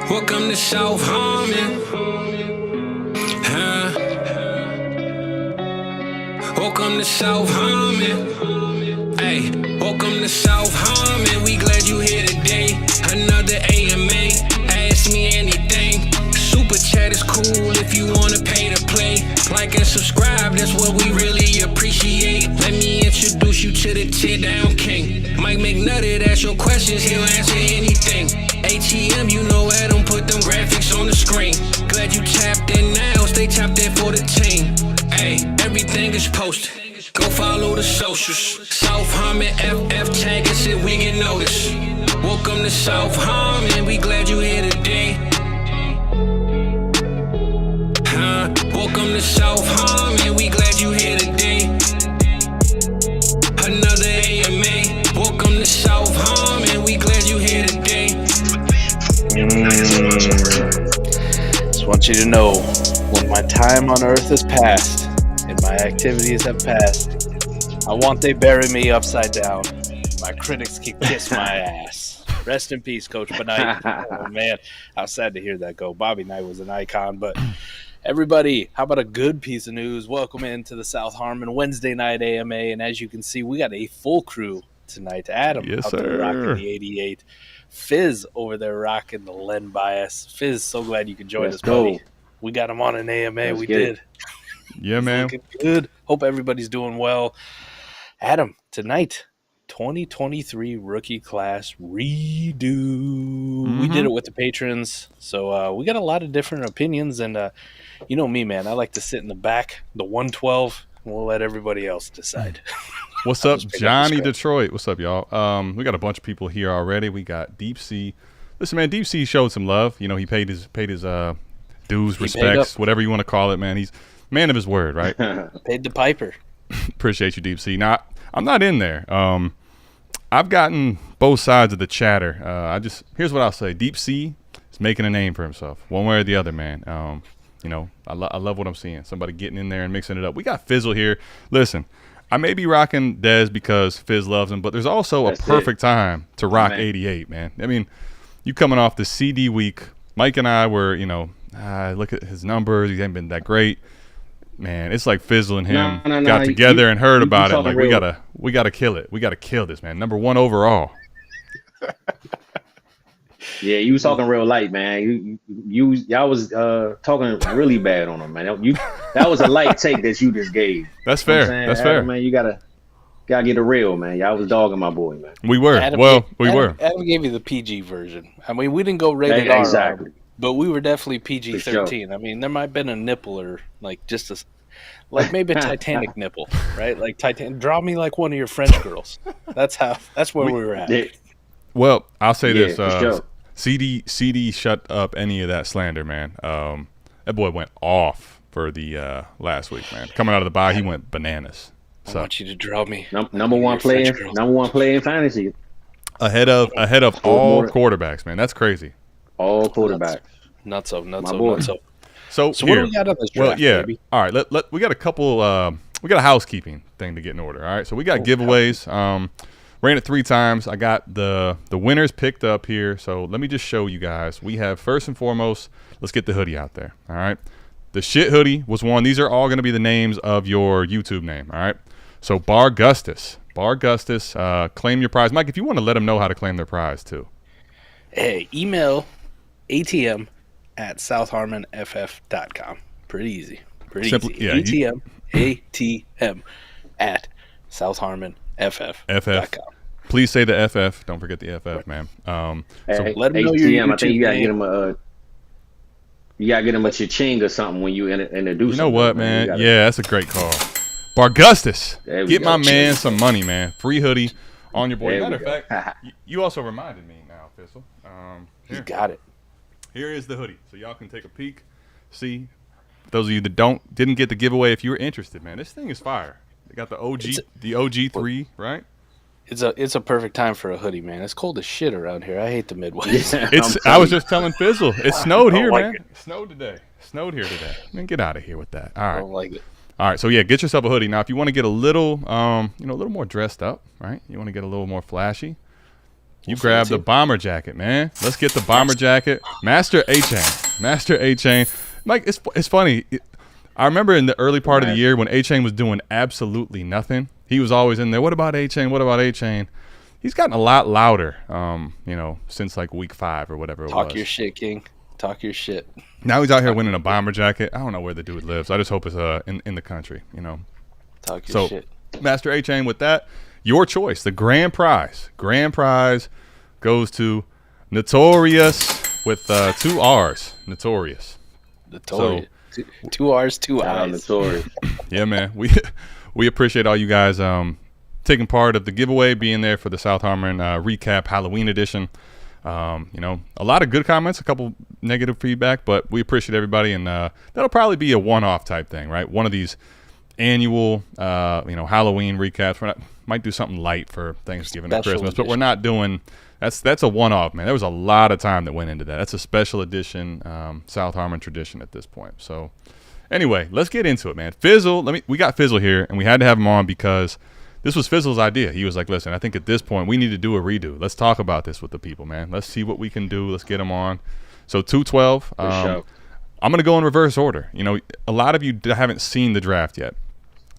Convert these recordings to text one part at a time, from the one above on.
Welcome to South Harmon. Welcome to South Harmon. Hey, welcome to South Harmon. We glad you here today. Another AMA. Ask me anything. Super chat is cool if you wanna pay to play. Like and subscribe, that's what we really appreciate. Let me introduce you to the tear-down king. Mike McNutty, ask your questions, he'll answer anything. ATM, you know Adam, put them graphics on the screen. Glad you tapped in now, stay tapped in for the team. Hey, everything is posted. Go follow the socials. South Harmon FF tag us if we get noticed. Welcome to South Harmon, we glad you here today. Welcome to South Harmon, we glad you here today. Another AMA. Welcome to South Harmon, we glad you here today. Just want you to know, when my time on earth is past and my activities have passed, I want they bury me upside down. My critics can kiss my ass. Rest in peace, Coach Knight. Oh, man, I was sad to hear that go. Bobby Knight was an icon, but everybody, how about a good piece of news? Welcome into the South Harmon Wednesday night AMA, and as you can see, we got a full crew tonight. Adam yes, up there rocking the 88. Fizz over there rocking the Len bias. Fizz, so glad you could join us, buddy. We got him on an AMA. We did. Yeah, man. Looking good. Hope everybody's doing well. Adam, tonight, 2023 rookie class redo. We did it with the patrons, so we got a lot of different opinions, and you know me, man. I like to sit in the back, the 112, and we'll let everybody else decide. What's up, Johnny Detroit? What's up, y'all? We got a bunch of people here already. We got Deep Sea. Listen, man, Deep Sea showed some love. You know, he paid his dues, respects, whatever you want to call it, man. He's man of his word, right? Paid the piper. Appreciate you, Deep Sea. Now, I'm not in there. I've gotten both sides of the chatter. Here's what I'll say. Deep Sea is making a name for himself, one way or the other, man. You know, I love what I'm seeing. Somebody getting in there and mixing it up. We got Fizzle here. Listen, I may be rocking Dez because Fizz loves him, but there's also a perfect time to rock 88, man. I mean, you coming off the CD week. Mike and I were, look at his numbers. He ain't been that great. Man, it's like Fizzle and him got together and heard about it. Like, we gotta kill it. We gotta kill this, man. Number 1 overall. Yeah, you was talking real light, man. Y'all was talking really bad on him, man. That was a light take that you just gave. That's fair. That's fair, man. You gotta get it real, man. Y'all was dogging my boy, man. We were. Adam gave you the PG version. I mean, we didn't go rated R. Exactly. But we were definitely PG-13. Sure. I mean, there might have been a nipple or like maybe a Titanic nipple, right? Like draw me like one of your French girls. That's where we were at. Well, I'll say this. Sure. CD shut up any of that slander, man. That boy went off for the last week, man. Coming out of the bye, he went bananas. I want you to draw me. Number one player in fantasy. Ahead of all quarterbacks, man. That's crazy. All quarterbacks. Nutso. So what do we got on this draft, baby? All right. We got a couple. We got a housekeeping thing to get in order. All right. So we got giveaways. Ran it 3 times. I got the winners picked up here. So let me just show you guys. We have first and foremost. Let's get the hoodie out there. All right. The shit hoodie was one. These are all going to be the names of your YouTube name. All right. So Bar Gustus, claim your prize. Mike, if you want to let them know how to claim their prize too. Hey, email atm@southharmonff.com. Pretty easy. Simple, easy. Yeah, ATM at southharmonff.com. Please say the FF. Don't forget the FF, man. So let them know your YouTube. I think you gotta get them you gotta get them a cha-ching or something when you introduce. You know what, man? Yeah, that's a great call. Bargustus, get my man some money, man. Free hoodie on your boy. Matter of fact, you also reminded me now, Fizzle. You got it. Here is the hoodie, so y'all can take a peek. See, those of you that didn't get the giveaway, if you're interested, man, this thing is fire. They got the OG 3, right? It's a perfect time for a hoodie, man. It's cold as shit around here. I hate the Midwest. I was just telling Fizzle, it snowed here, man. It snowed today. Snowed here today. Man, get out of here with that. All right. I don't like it. All right, so yeah, get yourself a hoodie. Now, if you want to get a little, a little more dressed up, right? You want to get a little more flashy. You grabbed the bomber jacket, man. Let's get the bomber jacket. Master Achane. Master Achane. Mike, it's funny. I remember in the early part of the year when Achane was doing absolutely nothing. He was always in there. What about Achane? What about Achane? He's gotten a lot louder, since like week 5 or whatever it was. Talk your shit, King. Talk your shit. Now he's out here winning a bomber jacket. I don't know where the dude lives. I just hope it's in the country, Talk your shit. Master Achane, with that, your choice. The grand prize. Grand prize goes to Notorious with 2 R's. Notorious. Notorious. 2 R's, 2 I's. Notorious. Yeah, man. We appreciate all you guys taking part of the giveaway, being there for the South Harmon recap Halloween edition. A lot of good comments, a couple negative feedback, but we appreciate everybody, and that'll probably be a one-off type thing, right? One of these annual, Halloween recaps. Might do something light for Thanksgiving or Christmas, but we're not doing. That's a one-off, man. There was a lot of time that went into that. That's a special edition South Harmon tradition at this point. So, anyway, let's get into it, man. Fizzle, we got Fizzle here, and we had to have him on because this was Fizzle's idea. He was like, listen, I think at this point we need to do a redo. Let's talk about this with the people, man. Let's see what we can do. Let's get him on. So 212. I'm going to go in reverse order. A lot of you haven't seen the draft yet.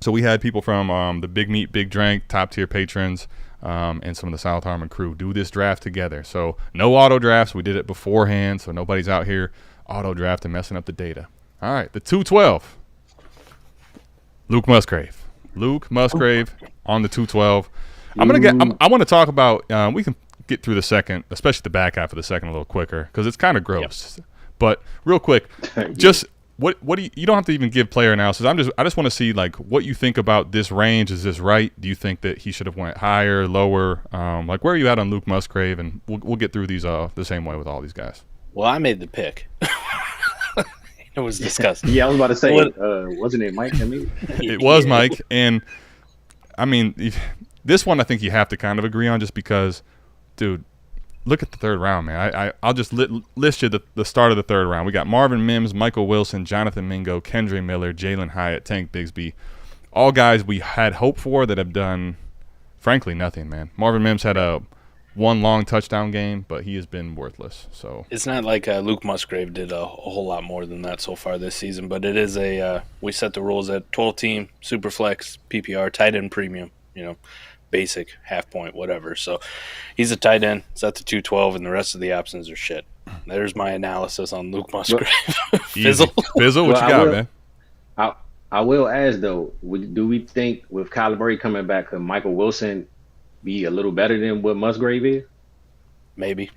So we had people from the Big Meat, Big Drink, top tier patrons, and some of the South Harmon crew do this draft together. So no auto drafts. We did it beforehand, so nobody's out here auto drafting, messing up the data. All right, the 212. Luke Musgrave. Luke Musgrave on the 212. I want to talk about. We can get through the second, especially the back half of the second, a little quicker because it's kind of gross. Yep. But real quick, just what do you don't have to even give player analysis. I just want to see like what you think about this range. Is this right? Do you think that he should have went higher, lower? Where are you at on Luke Musgrave? And we'll get through these the same way with all these guys. Well, I made the pick. It was disgusting. Yeah, I was about to say, wasn't it Mike? It was Mike, and I mean, this one I think you have to kind of agree on, just because, dude. Look at the third round, man. I'll just list you the start of the third round. We got Marvin Mims, Michael Wilson, Jonathan Mingo, Kendre Miller, Jalen Hyatt, Tank Bigsby. All guys we had hope for that have done, frankly, nothing, man. Marvin Mims had one long touchdown game, but he has been worthless. So it's not like Luke Musgrave did a whole lot more than that so far this season, but it is we set the rules at 12-team, Superflex, PPR, tight end premium, basic, half point, whatever. So he's a tight end. It's at the 212, and the rest of the options are shit. There's my analysis on Luke Musgrave. Fizzle, what you got, man? I will ask, though, do we think with Kyler Murray coming back, could Michael Wilson be a little better than what Musgrave is? Maybe.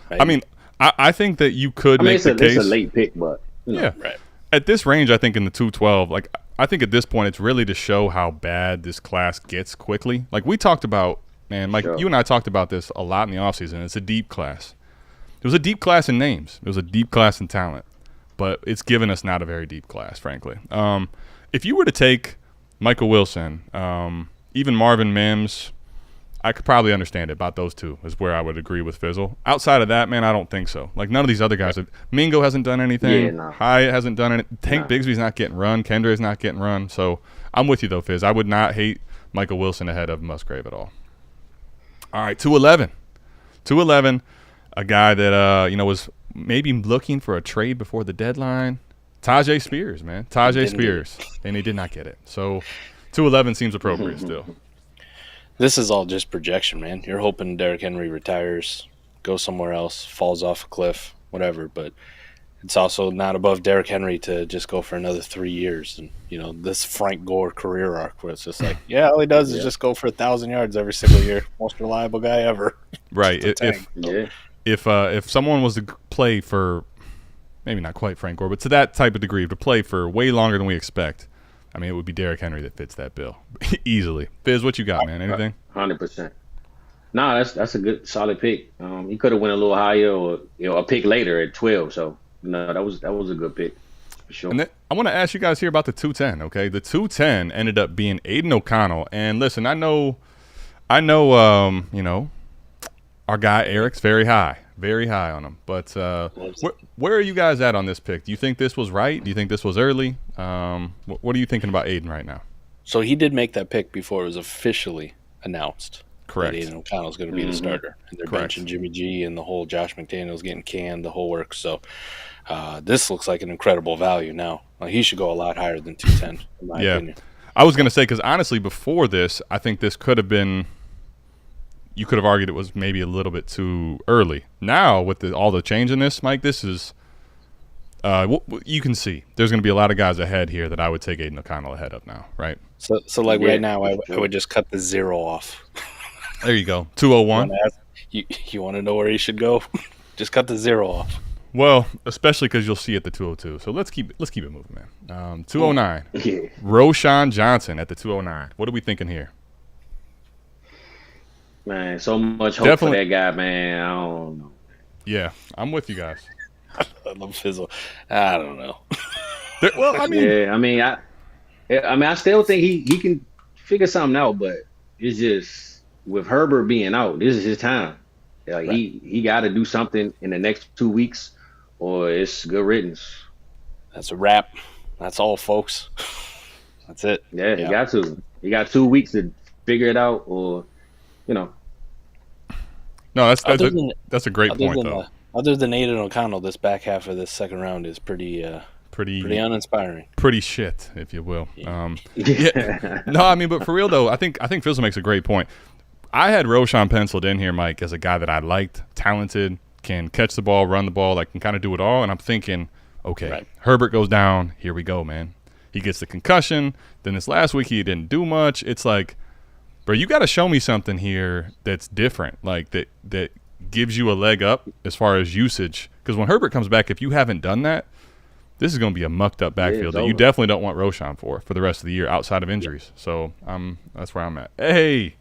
I mean, I think that you could make the case. It's a late pick, but yeah. Right. At this range, I think in the 212, I think at this point it's really to show how bad this class gets quickly. Like we talked about, man, Mike, you and I talked about this a lot in the offseason. It's a deep class. It was a deep class in names. It was a deep class in talent. But it's given us not a very deep class, frankly. If you were to take Michael Wilson, even Marvin Mims, I could probably understand it. About those two is where I would agree with Fizzle. Outside of that, man, I don't think so. Like none of these other guys. Mingo hasn't done anything. Yeah, no. Hyatt hasn't done anything. Tank Bigsby's not getting run. Kendre's not getting run. So I'm with you though, Fizz. I would not hate Michael Wilson ahead of Musgrave at all. All right, 211. 211, a guy that was maybe looking for a trade before the deadline. Tajay Spears, man. Tajay Spears. And he did not get it. So 211 seems appropriate still. This is all just projection, man. You're hoping Derrick Henry retires, goes somewhere else, falls off a cliff, whatever. But it's also not above Derrick Henry to just go for another 3 years. And, this Frank Gore career arc where it's just like, all he does is just go for 1,000 yards every single year. Most reliable guy ever. Right. If someone was to play for, maybe not quite Frank Gore, but to that type of degree, to play for way longer than we expect, I mean, it would be Derrick Henry that fits that bill easily. Fizz, what you got, man? Anything? 100%. Nah, that's a good solid pick. He could have went a little higher, or a pick later at 12. So that was a good pick for sure. And then I want to ask you guys here about the 210. Okay, the 210 ended up being Aiden O'Connell. And listen, I know, our guy Eric's very high on him. But where are you guys at on this pick? Do you think this was right? Do you think this was early? What are you thinking about Aiden right now? So he did make that pick before it was officially announced. Correct. that Aiden O'Connell's going to be the starter. And they're benching Jimmy G and the whole Josh McDaniels getting canned, the whole work. So this looks like an incredible value now. He should go a lot higher than 210, in my opinion. I was going to say, because honestly, before this, I think this could have been – you could have argued it was maybe a little bit too early. Now, with all the change in this, Mike, this is you can see there's going to be a lot of guys ahead here that I would take Aiden O'Connell ahead of now, right? So like right now, I would just cut the 0 off. There you go, 201. You want to know where he should go? Just cut the 0 off. Well, especially because you'll see at the 202. So let's keep it moving, man. 209. Roschon Johnson at the 209. What are we thinking here? Man, so much hope for that guy, man. I don't know. Yeah, I'm with you guys. I love Fizzle. I don't know. Well, I mean, I still think he can figure something out, but it's just with Herbert being out, this is his time. Like he got to do something in the next 2 weeks, or it's good riddance. That's a wrap. That's all, folks. That's it. Yeah, he got to. He got 2 weeks to figure it out, or No, that's a great point, though. Other than Aiden O'Connell, this back half of this second round is pretty uninspiring. Pretty shit, if you will. Yeah. No, I mean, but for real though, I think Fizzle makes a great point. I had Roschon penciled in here, Mike, as a guy that I liked, talented, can catch the ball, run the ball, like can kind of do it all. And I'm thinking, okay, Herbert goes down. Here we go, man. He gets the concussion. Then this last week he didn't do much. It's like, bro, you got to show me something here that's different, like that gives you a leg up as far as usage. Because when Herbert comes back, if you haven't done that, this is going to be a mucked up backfield that you definitely don't want Roschon for the rest of the year outside of injuries. So that's where I'm at. Hey,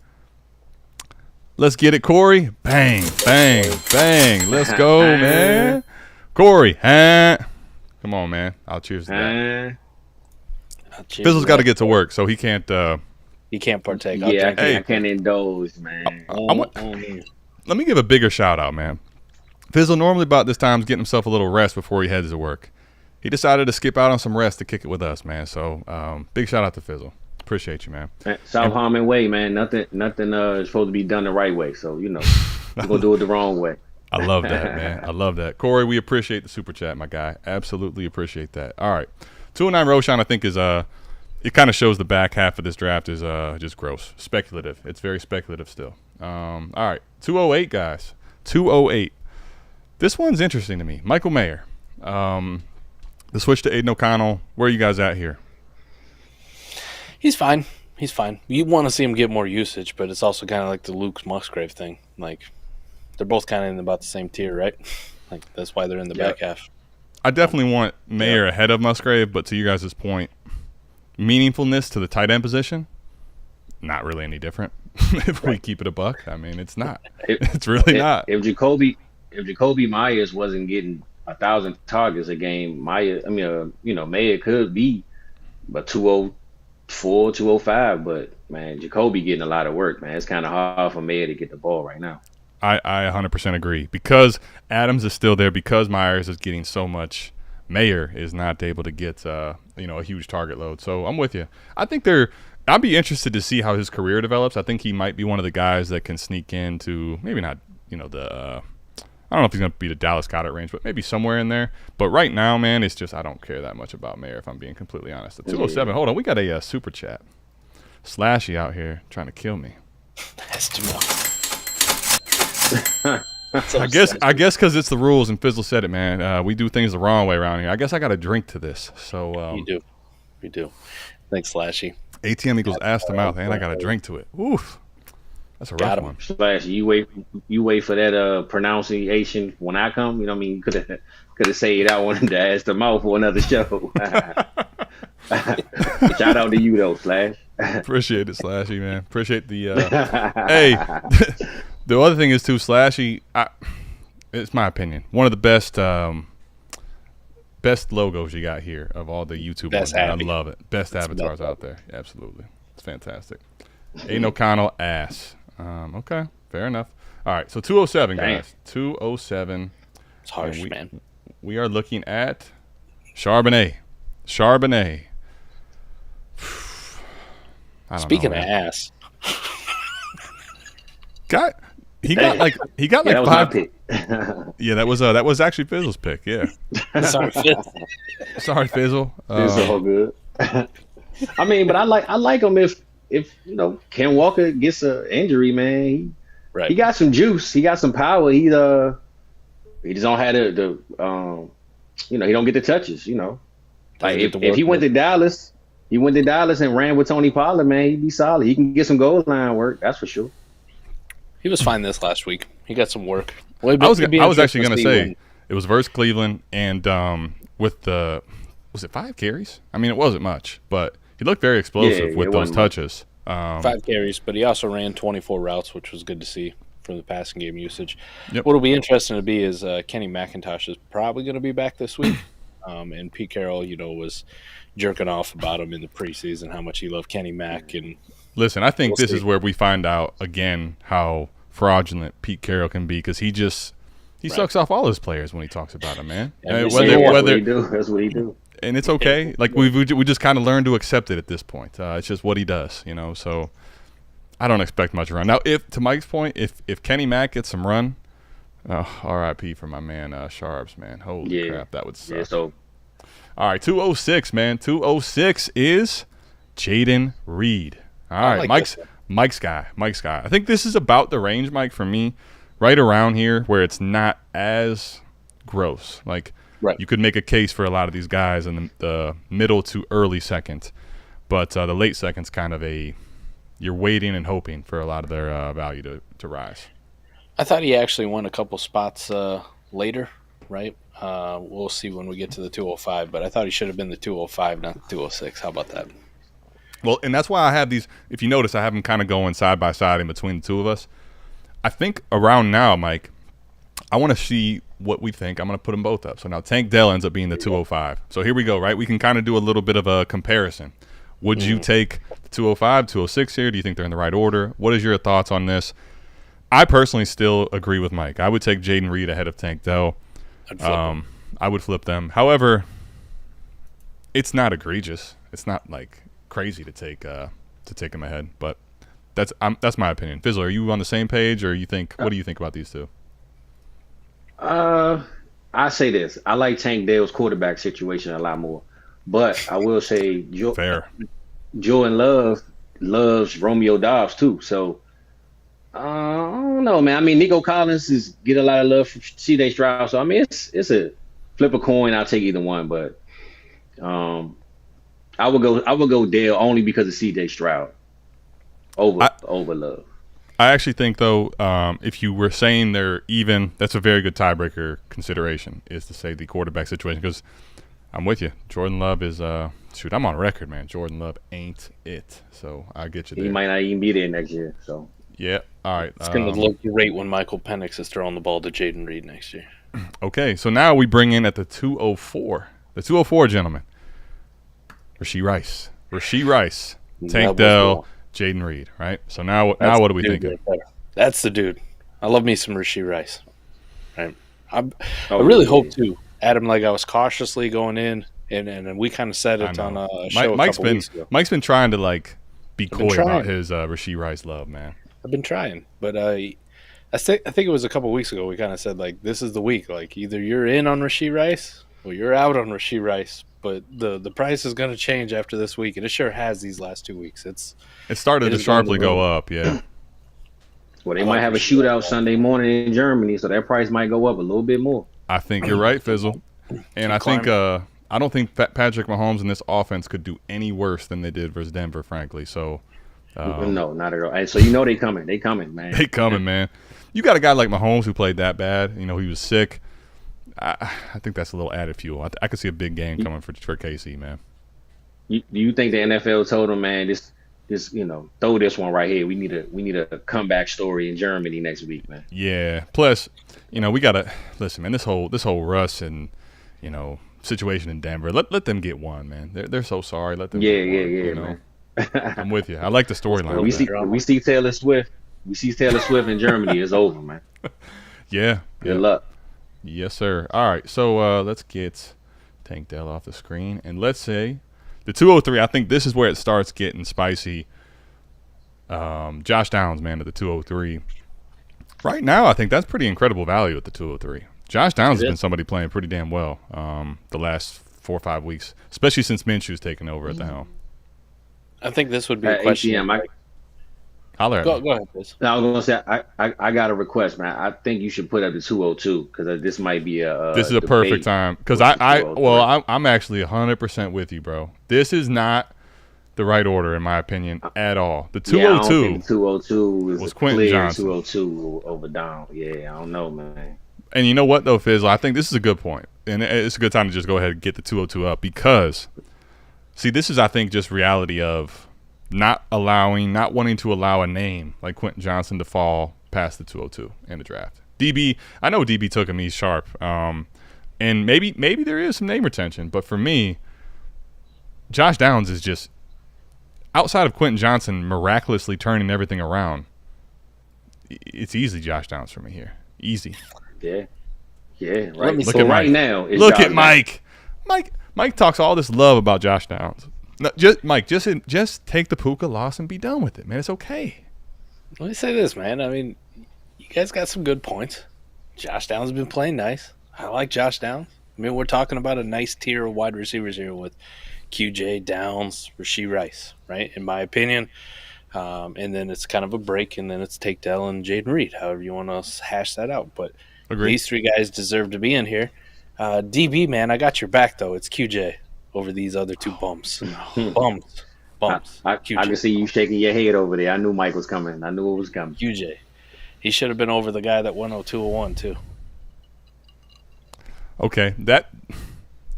let's get it, Corey. Bang, bang, bang. Let's go, man. Corey, come on, man. I'll cheers to that. Fizzle's got to get to work, so he can't partake. I can't indulge, man. Let me give a bigger shout out, man. Fizzle normally about this time is getting himself a little rest before he heads to work. He decided to skip out on some rest to kick it with us, man. So big shout out to Fizzle. Appreciate you, man. South Harmon way, man. Nothing is supposed to be done the right way. So we're gonna do it the wrong way. I love that, man. I love that. Corey, we appreciate the super chat, my guy. Absolutely appreciate that. All right. 209 Roschon, I think, is it kind of shows the back half of this draft is just gross. Speculative. It's very speculative still. All right. 208, guys. 208. This one's interesting to me. Michael Mayer. The switch to Aiden O'Connell. Where are you guys at here? He's fine. You want to see him get more usage, but it's also kind of like the Luke Musgrave thing. Like, they're both kind of in about the same tier, right? Like, that's why they're in the back half. I definitely want Mayer ahead of Musgrave, but to you guys' point, meaningfulness to the tight end position, not really any different. If we keep it a buck, I mean, it's not. It's really not. If Jacoby Myers wasn't getting 1,000 targets a game, Mayer could be a 204, 205, but man, Jacoby getting a lot of work, man. It's kind of hard for Mayer to get the ball right now. I 100% agree. Because Adams is still there, because Myers is getting so much, Mayer is not able to get a huge target load. So I'm with you. I think I'd be interested to see how his career develops. I think he might be one of the guys that can sneak into maybe not, I don't know if he's going to be the Dallas Goedert range, but maybe somewhere in there. But right now, man, it's just I don't care that much about Mayer, if I'm being completely honest. At 207, hold on, we got a super chat. Slashy out here trying to kill me. That's too much. I guess because it's the rules and Fizzle said it, man. We do things the wrong way around here. I guess I got to drink to this. So You do. Thanks, Slashy. ATM equals ass to mouth, and I got to drink to it. Oof. That's a rough one. Slash, you wait for that pronunciation when I come. You know what I mean? You could have said I wanted to ask the mouth for another show. Shout out to you though, Slash. Appreciate it, Slashy, man. Appreciate the hey. The other thing is too, Slashy. It's my opinion, one of the best logos you got here of all the YouTube ones. I love it. Best avatars out there. Absolutely, it's fantastic. Aiden O'Connell ass. Okay, fair enough. All right, so 207, guys. 207. It's harsh, man. We are looking at Charbonnet. Speaking of ass. He got like that was my 5. pick. Yeah, that was actually Fizzle's pick. Yeah. Sorry, Fizzle. Sorry, Fizzle. It's all good. I mean, but I like him if Ken Walker gets an injury, man. He got some juice. He got some power. He just don't have the he don't get the touches. Like if he went to Dallas, and ran with Tony Pollard, man, he'd be solid. He can get some goal line work. That's for sure. He was fine this last week. He got some work. I was actually going to say it was versus Cleveland, and with was it 5 carries? I mean, it wasn't much, but he looked very explosive with those touches. 5 carries, but he also ran 24 routes, which was good to see from the passing game usage. Yep. What'll be interesting to be is Kenny McIntosh is probably going to be back this week, and Pete Carroll, was jerking off about him in the preseason, how much he loved Kenny Mack. And listen, I think this is where we find out again how fraudulent Pete Carroll can be, because he sucks off all his players when he talks about them, man. That's what he do. And it's okay. Like we just kind of learned to accept it at this point. It's just what he does, So I don't expect much run. Now, to Mike's point, if Kenny Mack gets some run, R.I.P. for my man Sharps, man. Holy crap, that would suck. Yeah, so. All right, 206, man. 206 is Jaden Reed. All right, Mike's guy. I think this is about the range, Mike, for me, right around here where it's not as gross. Like, you could make a case for a lot of these guys in the middle to early second, but the late second's kind of you're waiting and hoping for a lot of their value to rise. I thought he actually went a couple spots later, right? We'll see when we get to the 205, but I thought he should have been the 205, not the 206. How about that? Well, and that's why I have these. If you notice, I have them kind of going side by side in between the two of us. I think around now, Mike, I want to see what we think. I'm going to put them both up. So now Tank Dell ends up being the 205. So here we go, right? We can kind of do a little bit of a comparison. Would you take the 205, 206 here? Do you think they're in the right order? What is your thoughts on this? I personally still agree with Mike. I would take Jaden Reed ahead of Tank Dell. I would flip them. However, it's not egregious. It's not like crazy to take him ahead, but that's my opinion. Fizzle, are you on the same page, or what do you think about these two? I say this. I like Tank Dell's quarterback situation a lot more, but I will say Jordan Love loves Romeo Dobbs too. So I don't know, man. I mean, Nico Collins get a lot of love from C.J. Stroud. So I mean, it's a flip a coin. I'll take either one, but I would go Dale only because of C.J. Stroud over Love. I actually think, though, if you were saying they're even, that's a very good tiebreaker consideration, is to say the quarterback situation, because I'm with you. Jordan Love is, I'm on record, man. Jordan Love ain't it. So I get you there. He might not even be there next year. So yeah, all right. It's going to look great when Michael Penix is throwing the ball to Jaden Reed next year. Okay, so now we bring in at the 204. The 204, gentlemen. Rasheed Rice. Tank Dell. Jaden Reed, right? So now what are we thinking? That's the dude. I love me some Rasheed Rice. Right? I really hope to add him like I was cautiously going in, and we kind of said it on a show a couple weeks ago. Mike's been trying to be coy about his Rasheed Rice love, man. I've been trying, but I think it was a couple weeks ago we kind of said this is the week. Either you're in on Rasheed Rice or you're out on Rasheed Rice. But the price is going to change after this week, and it sure has these last 2 weeks. It started to sharply go up, yeah. Well, they might have a shootout Sunday morning in Germany, so that price might go up a little bit more. I think you're right, Fizzle. And I think I don't think Patrick Mahomes and this offense could do any worse than they did versus Denver, frankly. So no, not at all. And so they coming. They coming, man. They coming, man. You got a guy like Mahomes who played that bad. He was sick. I think that's a little added fuel. I could see a big game coming for KC, man. Do you think the NFL told them, man, this throw this one right here? We need a comeback story in Germany next week, man. Yeah. Plus, we gotta listen, man. This whole Russ and situation in Denver. Let them get one, man. They're so sorry. Let them. Yeah, man. I'm with you. I like the storyline. We see Taylor Swift. We see Taylor Swift in Germany. It's over, man. Yeah. Good luck. Yes, sir. All right, so let's get Tank Dell off the screen. And let's say the 203, I think this is where it starts getting spicy. Josh Downs, man, at the 203. Right now, I think that's pretty incredible value at the 203. Josh Downs has been somebody playing pretty damn well the last 4 or 5 weeks, especially since Minshew's taken over at the helm. I think this would be a question. ATM, Holler at me. Go ahead, please. I was gonna say I got a request, man. I think you should put up the 202 because this might be a. This is a perfect time because I'm actually 100% with you, bro. This is not the right order in my opinion at all. The 202. I don't think 202 was Quentin Johnson. 202 over Down. Yeah, I don't know, man. And you know what though, Fizz? I think this is a good point, and it's a good time to just go ahead and get the 202 up because, see, this is I think just reality of not wanting to allow a name like Quentin Johnson to fall past the 202 in the draft. DB, I know DB took him. He's sharp, and maybe there is some name retention, but for me, Josh Downs is just outside of Quentin Johnson miraculously turning everything around. It's easy Josh Downs for me here, easy. Yeah, right. Look So at right Mike. now, it's Look Josh at Mike. Mike talks all this love about Josh Downs. No, just take the Puka loss and be done with it, man. It's okay. Let me say this, man. I mean, you guys got some good points. Josh Downs has been playing nice. I like Josh Downs. I mean, we're talking about a nice tier of wide receivers here with QJ, Downs, Rashee Rice, right? In my opinion. And then it's kind of a break, and then it's Take Dell and Jaden Reed, however you want to hash that out. But these three guys deserve to be in here. DB, man, I got your back, though. It's QJ over these other two bums. Bums. I can see you shaking your head over there. I knew Mike was coming. I knew it was coming. QJ. He should have been over the guy that went 201, too. Okay,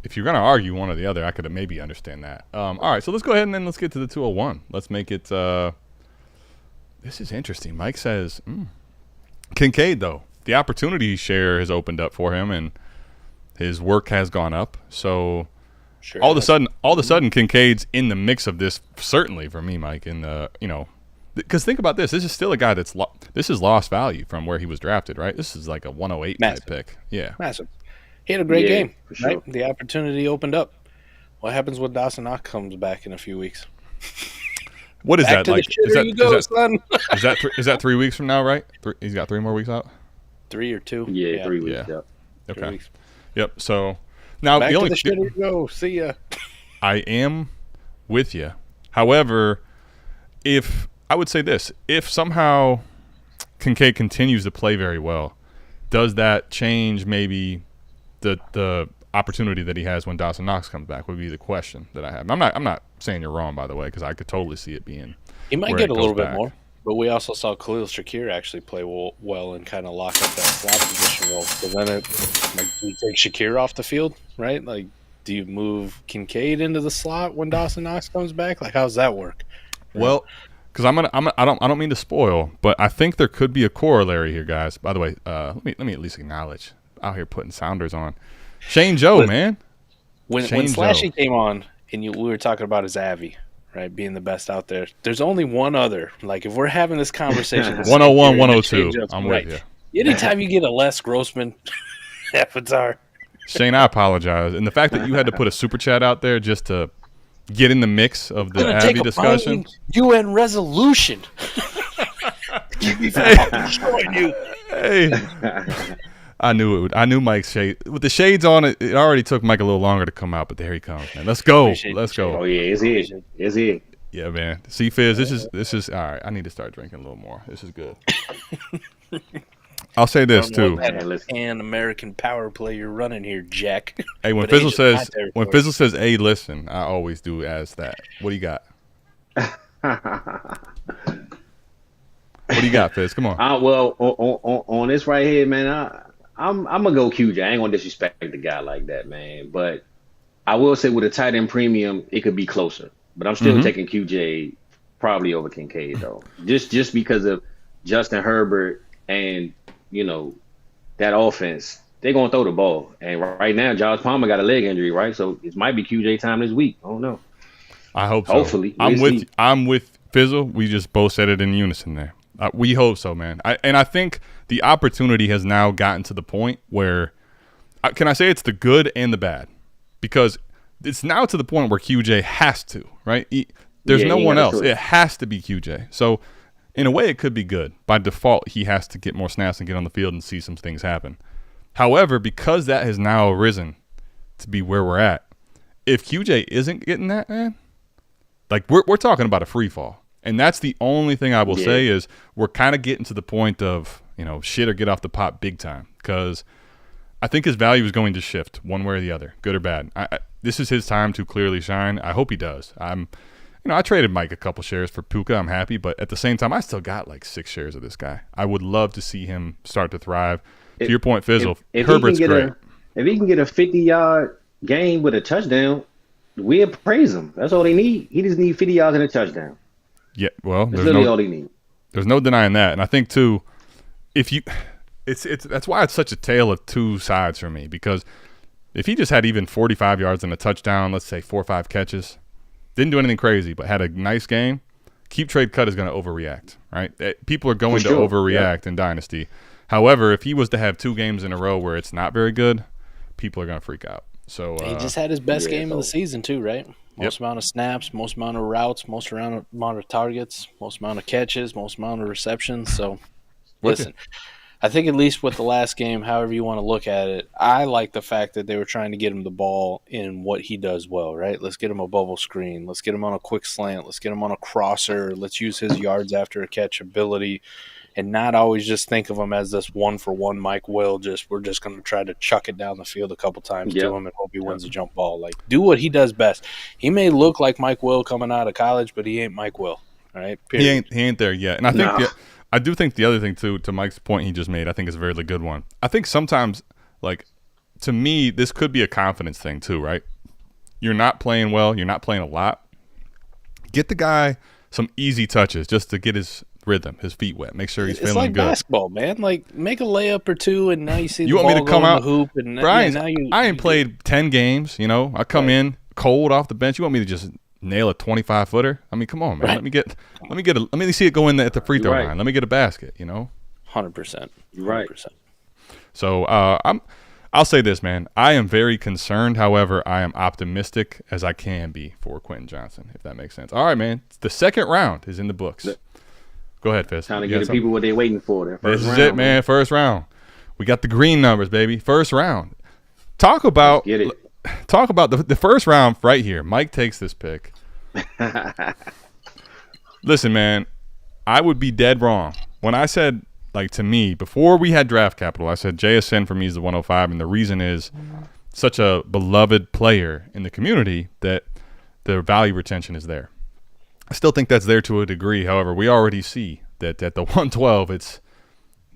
if you're going to argue one or the other, I could maybe understand that. All right, so let's go ahead and then let's get to the 201. Let's make it this is interesting. Mike says Kincaid, though. The opportunity share has opened up for him, and his work has gone up. So sure, all of a sudden, Kincaid's in the mix of this. Certainly for me, Mike. Because think about this. This is still a guy this is lost value from where he was drafted, right? This is like a 108 type pick. Yeah, massive. He had a great game, sure. right? The opportunity opened up. What happens when Dawson Knox comes back in a few weeks? What is back that like? Is that 3 weeks from now, right? He's got 3 more weeks out. 3 or 2. Yeah, 3 weeks. Yeah. Yep. Okay. 3 weeks. Yep. So now Back the only to the shitter you go. See ya. I am with you. However, if I would say this, if somehow Kincaid continues to play very well, does that change maybe the opportunity that he has when Dawson Knox comes back? Would be the question that I have. I'm not saying you're wrong, by the way, because I could totally see it being. He might get a little bit more, but we also saw Khalil Shakir actually play well and kind of lock up that slot position role. So then do you take Shakir off the field, right? Like, do you move Kincaid into the slot when Dawson Knox comes back? Like, how's that work? Right? Well, because I don't mean to spoil, but I think there could be a corollary here, guys. By the way, let me at least acknowledge, out here putting sounders on, Shane Joe, man. When Slashy came on and we were talking about his Avi, right, being the best out there, there's only one other. Like, if we're having this conversation, 101, 102, I'm with you. Anytime you get a Les Grossman avatar. Shane, I apologize. And the fact that you had to put a super chat out there just to get in the mix of the Avi discussion. UN resolution. Keep me from destroying you. Hey. I knew it would. I knew Mike's shade. With the shades on, it already took Mike a little longer to come out, but there he comes, man. Let's go. Let's go. Oh yeah, it's here. Yeah, man. See, Fizz, this is all right. I need to start drinking a little more. This is good. I'll say this too. An American power play you're running here, Jack. Hey, when Fizzle says, "Hey, listen," I always do as that. What do you got? What do you got, Fizz? Come on. Well, on this right here, man, I'm gonna go QJ. I ain't gonna disrespect the guy like that, man. But I will say with a tight end premium, it could be closer. But I'm still taking QJ probably over Kincaid though, just because of Justin Herbert and that offense. They're gonna throw the ball, and right now Josh Palmer got a leg injury, right? So it might be QJ time this week. I don't know. I hope so. Hopefully, I'm with Fizzle. We just both said it in unison there. We hope so, man. I think the opportunity has now gotten to the point where, can I say it's the good and the bad? Because it's now to the point where QJ has to, right? There's no one else. It has to be QJ. So in a way, it could be good. By default, he has to get more snaps and get on the field and see some things happen. However, because that has now arisen to be where we're at, if QJ isn't getting that, man, like we're talking about a free fall. And that's the only thing I will say is we're kind of getting to the point of, shit or get off the pot big time, because I think his value is going to shift one way or the other, good or bad. This is his time to clearly shine. I hope he does. I traded Mike a couple shares for Puka. I'm happy, but at the same time, I still got like 6 shares of this guy. I would love to see him start to thrive. To your point, Fizzle, Herbert's great. If he can get a 50-yard game with a touchdown, we'll praise him. That's all they need. He just needs 50 yards and a touchdown. Yeah, well, that's really all he needs. There's no denying that, and I think too, that's why it's such a tale of two sides for me. Because if he just had even 45 yards and a touchdown, let's say 4 or 5 catches. Didn't do anything crazy, but had a nice game. Keep trade cut is going to overreact, right? People are going to overreact in Dynasty. However, if he was to have 2 games in a row where it's not very good, people are going to freak out. So he just had his best game of the season too, right? Most amount of snaps, most amount of routes, most amount of targets, most amount of catches, most amount of receptions. So, listen, I think at least with the last game, however you want to look at it, I like the fact that they were trying to get him the ball in what he does well, right? Let's get him a bubble screen. Let's get him on a quick slant. Let's get him on a crosser. Let's use his yards after a catch ability and not always just think of him as this one-for-one Mike Will. We're just going to try to chuck it down the field a couple times to him and hope he wins a jump ball. Like, do what he does best. He may look like Mike Will coming out of college, but he ain't Mike Will, all right? Period. He ain't there yet. And I think I do think the other thing, too, to Mike's point he just made, I think is a very good one. I think sometimes, like, to me, this could be a confidence thing, too, right? You're not playing well. You're not playing a lot. Get the guy some easy touches just to get his rhythm, his feet wet. Make sure he's feeling good. It's like basketball, man. Like, make a layup or two, and now you see the ball go come out the hoop. And Brian, I ain't played 10 games, I come in cold off the bench. You want me to just nail a 25-footer? I mean, come on, man. Let me see it go in at the free throw line. Let me get a basket, 100%. You're right. 100%. So I'll say this, man. I am very concerned. However, I am optimistic as I can be for Quentin Johnson, if that makes sense. All right, man. The second round is in the books. Go ahead, Fizz. Trying to get the people what they're waiting for. This is it, man. First round. We got the green numbers, baby. First round. Talk about the first round right here. Mike takes this pick. Listen, man, I would be dead wrong when I said, like, to me, before we had draft capital, I said JSN for me is the 105, and the reason is such a beloved player in the community that the value retention is there. I still think that's there to a degree. However, we already see that at the 112, it's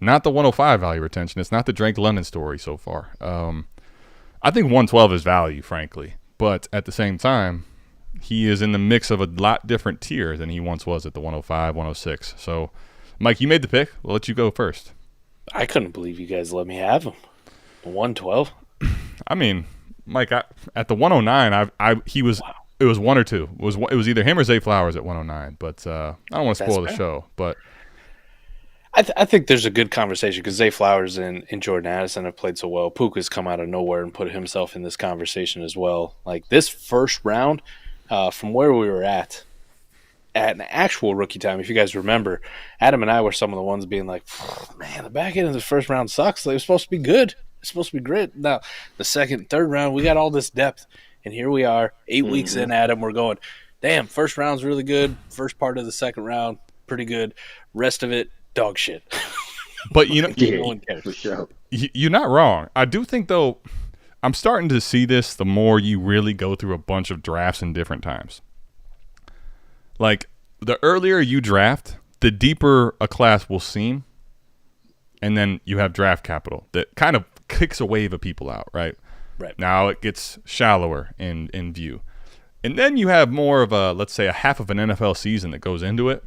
not the 105 value retention. It's not the Drake London story so far. I think 112 is value, frankly. But at the same time, he is in the mix of a lot different tier than he once was at the 105, 106. So, Mike, you made the pick. We'll let you go first. I couldn't believe you guys let me have him. 112? I mean, Mike, at the 109, he was – it was one or two. It was either him or Zay Flowers at 109. But I don't want to spoil the show. But I think there's a good conversation because Zay Flowers and Jordan Addison have played so well. Puka's come out of nowhere and put himself in this conversation as well. Like, this first round, from where we were at an actual rookie time, if you guys remember, Adam and I were some of the ones being like, man, the back end of the first round sucks. It was supposed to be good. It's supposed to be great. Now, the second, third round, we got all this depth. And here we are, 8 weeks in, Adam. We're going, damn, first round's really good. First part of the second round, pretty good. Rest of it, dog shit. But, no one cares. For sure. You're not wrong. I do think, though, I'm starting to see this the more you really go through a bunch of drafts in different times. Like, the earlier you draft, the deeper a class will seem. And then you have draft capital that kind of kicks a wave of people out, right? Right. Now it gets shallower in view. And then you have more of a, let's say, a half of an NFL season that goes into it.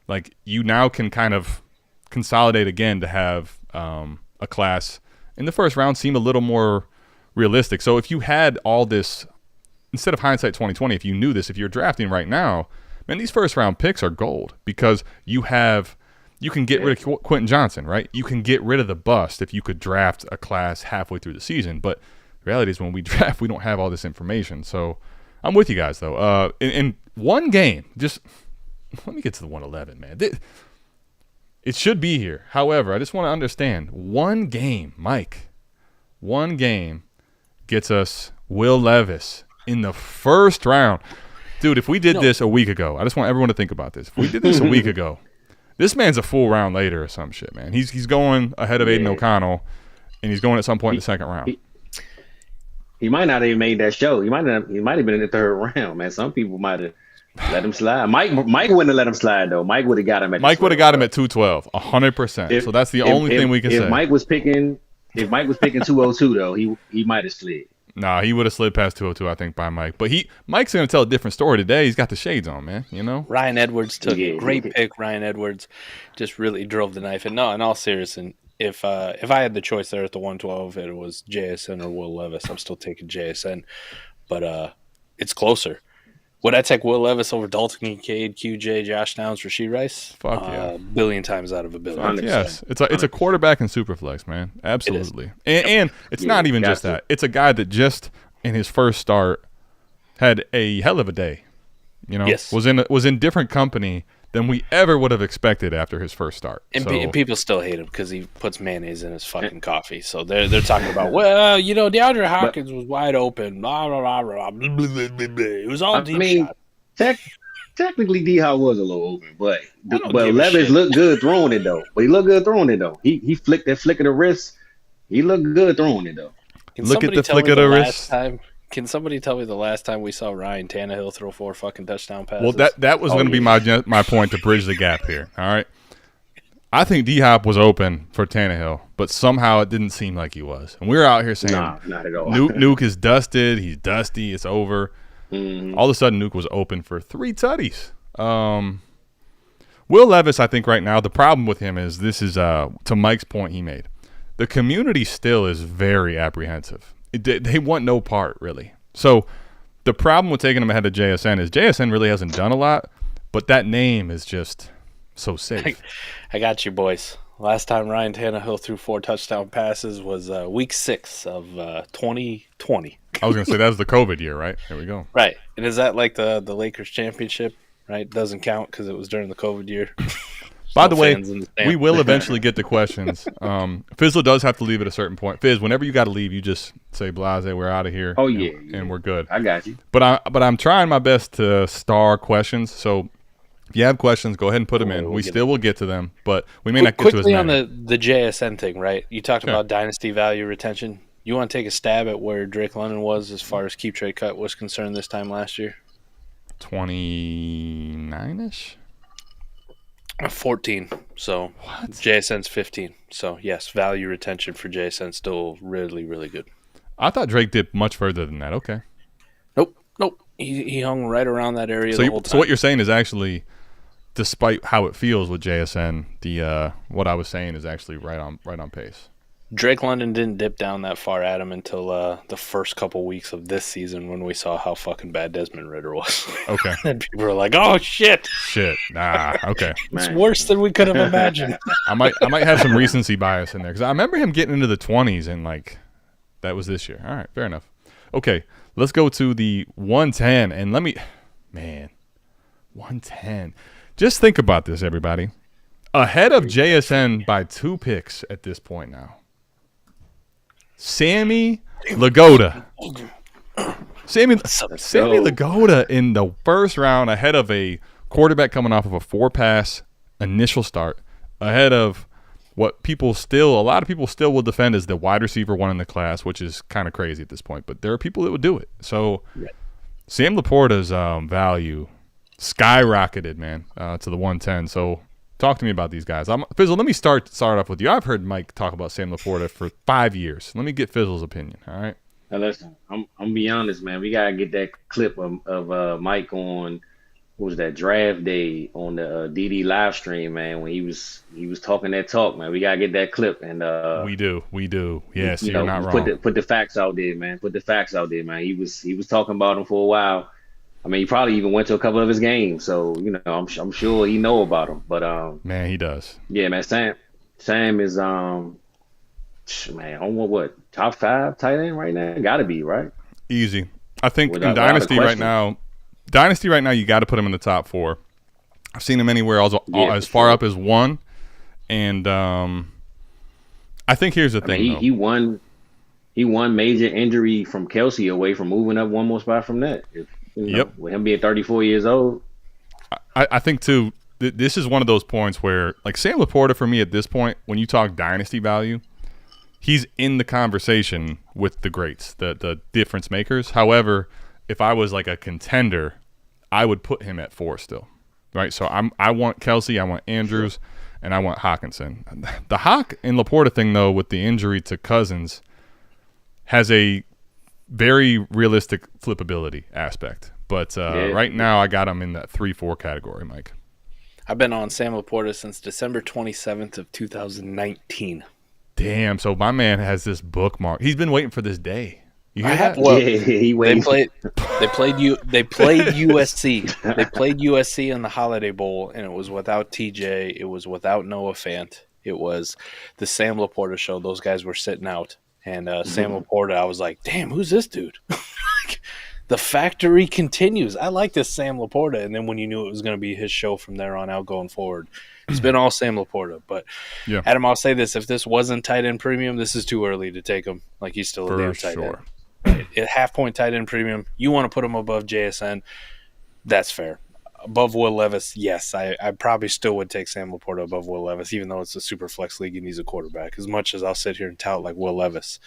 Like, you now can kind of consolidate again to have a class in the first round seem a little more realistic. So if you had all this, instead of hindsight 2020, if you knew this, if you're drafting right now, man, these first round picks are gold because you can get rid of Quentin Johnson, right? You can get rid of the bust if you could draft a class halfway through the season. But the reality is when we draft, we don't have all this information. So I'm with you guys, though. In one game, just let me get to the 111, man. It should be here. However, I just want to understand one game, Mike. One game gets us Will Levis in the first round. Dude, if we did this a week ago, I just want everyone to think about this. If we did this a week ago, this man's a full round later or some shit, man. He's going ahead of Aiden O'Connell, and he's going at some point in the second round. He might not have even made that show. He might have been in the third round, man. Some people might have let him slide. Mike wouldn't have let him slide though. Mike would have got him at. Mike would have got him at 212, 100%. So that's the only thing we can say. If Mike was picking 202 though, he might have slid. Nah, he would have slid past 202, I think, by Mike. But Mike's going to tell a different story today. He's got the shades on, man. You know. Ryan Edwards took a great pick. Ryan Edwards just really drove the knife. And no, in all seriousness, if I had the choice there at the 112, it was JSN or Will Levis. I'm still taking JSN, but it's closer. Would I take Will Levis over Dalton Kincaid, QJ, Josh Downs, Rashee Rice? Fuck yeah. A billion times out of a billion. Yes. It's a quarterback in Superflex, man. Absolutely. And it's not even just that. It's a guy that just in his first start had a hell of a day. You know, was in different company than we ever would have expected after his first start. And people still hate him because he puts mayonnaise in his fucking coffee. So they're talking about, well, you know, DeAndre Hopkins was wide open. Blah, blah, blah, blah, blah, blah, blah, blah. It was all deep shot. Technically, D-Hop was a little open, but Levis looked good throwing it though. He flicked that flick of the wrist. He looked good throwing it though. Look at the flick of the wrist. Can somebody tell me the last time we saw Ryan Tannehill throw 4 fucking touchdown passes? Well, that was going to be my point to bridge the gap here. All right. I think D-Hop was open for Tannehill, but somehow it didn't seem like he was. And we were out here saying, not at all. Nuke is dusted. He's dusty. It's over. Mm-hmm. All of a sudden, Nuke was open for 3 tutties. Will Levis, I think right now, the problem with him is this is, to Mike's point he made, the community still is very apprehensive. They want no part, really. So the problem with taking him ahead of JSN is JSN really hasn't done a lot, but that name is just so safe. I got you, boys. Last time Ryan Tannehill threw 4 touchdown passes was week 6 of 2020. I was going to say that was the COVID year, right? There we go. Right. And is that like the Lakers championship, right? Doesn't count because it was during the COVID year. By the way, we will eventually get to questions. Fizzler does have to leave at a certain point. Fizz, whenever you got to leave, you just say, Blase, we're out of here. Oh, yeah. And we're good. I got you. But I'm trying my best to star questions. So if you have questions, go ahead and put them in. We still will get to them, but we may not get to as many. Quickly on the JSN thing, right? You talked about dynasty value retention. You want to take a stab at where Drake London was as far as keep trade cut was concerned this time last year? 29-ish? 14. So what? JSN's 15. So yes, value retention for JSN still really, really good. I thought Drake dipped much further than that. Okay. Nope. He hung right around that area the whole time. So what you're saying is actually, despite how it feels with JSN, the what I was saying is actually right on pace. Drake London didn't dip down that far at him until the first couple weeks of this season when we saw how fucking bad Desmond Ridder was. Okay. And people were like, oh, shit. Nah, okay. It's worse than we could have imagined. I might have some recency bias in there because I remember him getting into the 20s and, like, that was this year. All right, fair enough. Okay, let's go to the 110. And 110. Just think about this, everybody. Ahead of JSN by 2 picks at this point now. Sammy Lagoda. Sammy Lagoda in the first round ahead of a quarterback coming off of a 4-pass initial start, ahead of what a lot of people still will defend as the wide receiver one in the class, which is kind of crazy at this point, but there are people that would do it. So Sam Laporta's value skyrocketed, man, to the 110. So talk to me about these guys. Fizzle, let me start off with you. I've heard Mike talk about Sam Laporta for 5 years. Let me get Fizzle's opinion, all right? Now listen, I'm be honest, man. We gotta get that clip of Mike on what was that draft day on the DD live stream, man, when he was talking that talk, man. We gotta get that clip and we do. Yes, you're not wrong. Put the facts out there, man. He was talking about him for a while. I mean, he probably even went to a couple of his games, so I'm sure he know about him. But man, he does. Yeah, man. Sam is man, on what top 5 tight end right now? Got to be right. Easy. I think in Dynasty right now, you got to put him in the top 4. I've seen him anywhere as far up as 1, And I think here's the thing. He won major injury from Kelsey away from moving up one more spot from that. With him being 34 years old. I think too. This is one of those points where, like, Sam Laporta for me at this point, when you talk dynasty value, he's in the conversation with the greats, the difference makers. However, if I was like a contender, I would put him at 4 still, right? So I want Kelsey, I want Andrews, and I want Hawkinson. The Hawk and Laporta thing, though, with the injury to Cousins, has a very realistic flippability aspect. But right now, I got him in that 3-4 category, Mike. I've been on Sam Laporta since December 27th of 2019. Damn, so my man has this bookmark. He's been waiting for this day. You hear that? Well, he waited. They played USC. They played USC in the Holiday Bowl, and it was without TJ. It was without Noah Fant. It was the Sam Laporta show. Those guys were sitting out, and Sam Laporta. I was like, damn, who's this dude? The factory continues. I like this Sam Laporta. And then when you knew it was going to be his show from there on out going forward, it's been all Sam Laporta. But, yeah. Adam, I'll say this. If this wasn't tight end premium, this is too early to take him. Like, he's still a damn tight end. At half-point tight end premium, you want to put him above JSN, that's fair. Above Will Levis, yes. I probably still would take Sam Laporta above Will Levis, even though it's a super flex league and he's a quarterback. As much as I'll sit here and tout like Will Levis,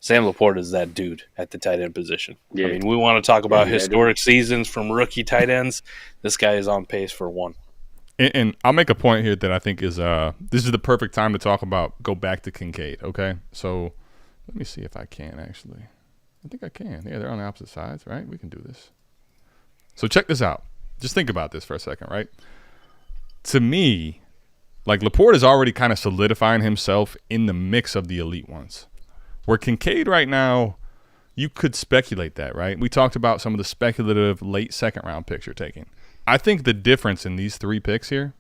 Sam Laporta is that dude at the tight end position. Yeah. I mean, we want to talk about historic seasons from rookie tight ends. This guy is on pace for one. And I'll make a point here that I think is this is the perfect time to talk about go back to Kincaid, okay? So let me see if I can actually. I think I can. Yeah, they're on the opposite sides, right? We can do this. So check this out. Just think about this for a second, right? To me, like, Laporta is already kind of solidifying himself in the mix of the elite ones. Where Kincaid right now, you could speculate that, right? We talked about some of the speculative late second-round picks you're taking. I think the difference in these 3 picks here,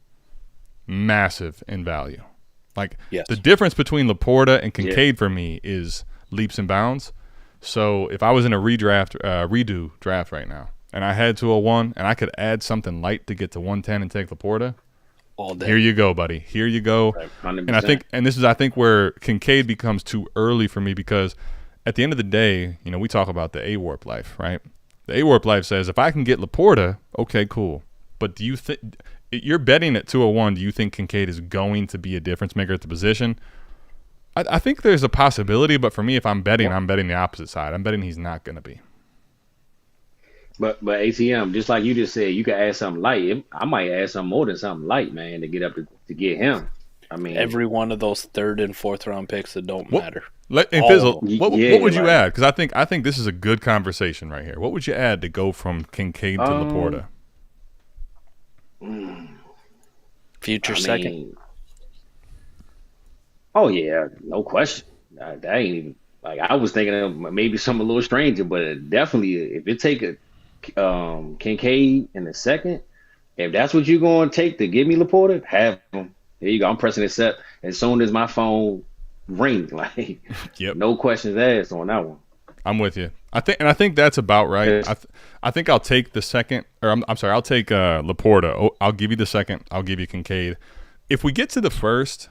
massive in value. Like, the difference between Laporta and Kincaid for me is leaps and bounds. So if I was in a redo draft right now, and I had 201, and I could add something light to get to 110 and take Laporta, all day. Here you go, buddy. Here you go. 100%. And this is I think where Kincaid becomes too early for me, because at the end of the day, you know, we talk about the AWARP life, right? The AWARP life says if I can get Laporta, okay, cool. But do you think you're betting at 201? Do you think Kincaid is going to be a difference maker at the position? I think there's a possibility, but for me, if I'm betting the opposite side. I'm betting he's not going to be. But ATM, just like you just said, you could add something light. I might add something more than something light, man, to get up to get him. I mean, every one of those 3rd and 4th round picks that don't matter. What would you add? Because I think this is a good conversation right here. What would you add to go from Kincaid to Laporta? Future second. Oh yeah, no question. That ain't even like I was thinking of maybe something a little stranger, but definitely if it take a Kincaid in the second, if that's what you're going to take to give me Laporta, have him. There you go. I'm pressing accept as soon as my phone rings. Like, no questions asked on that one. I'm with you. I think that's about right. I think I'll take the second, or I'm sorry, I'll take Laporta. I'll give you the second. I'll give you Kincaid. If we get to the first,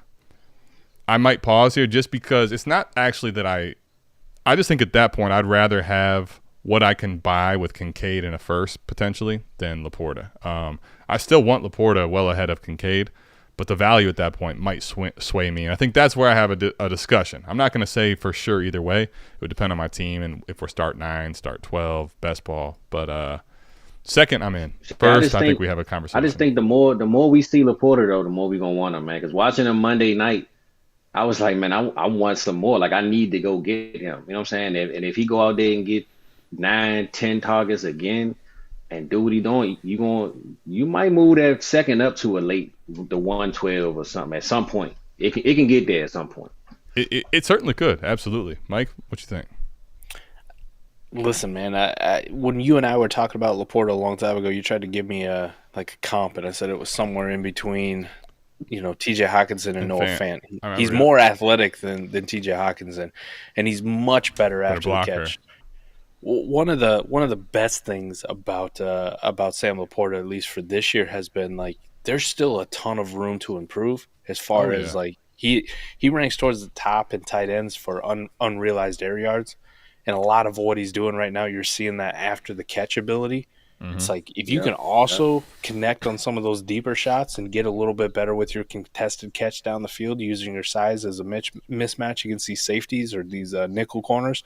I might pause here just because it's not actually that I just think at that point I'd rather have what I can buy with Kincaid in a first potentially than Laporta. I still want Laporta well ahead of Kincaid, but the value at that point might sway me. And I think that's where I have a discussion. I'm not going to say for sure either way. It would depend on my team and if we're start 9, start 12, best ball. But second, I'm in. First, I think we have a conversation. I just think the more we see Laporta, though, the more we're going to want him, man. Because watching him Monday night, I was like, man, I want some more. Like, I need to go get him. You know what I'm saying? And if he go out there and get 9, 10 targets again and do what he doing, you might move that second up to a late, the 112 or something at some point. It can get there at some point. It certainly could. Absolutely. Mike, what you think? Listen, man, I when you and I were talking about Laporta a long time ago, you tried to give me a comp, and I said it was somewhere in between, TJ Hawkinson and Noah Fant. He's more athletic than TJ Hawkinson, and he's much better after the catch. One of the best things about Sam Laporta, at least for this year, has been like there's still a ton of room to improve as far as like he ranks towards the top in tight ends for unrealized air yards. And a lot of what he's doing right now, you're seeing that after the catch ability. It's like if you can also connect on some of those deeper shots and get a little bit better with your contested catch down the field using your size as a mismatch against these safeties or these nickel corners,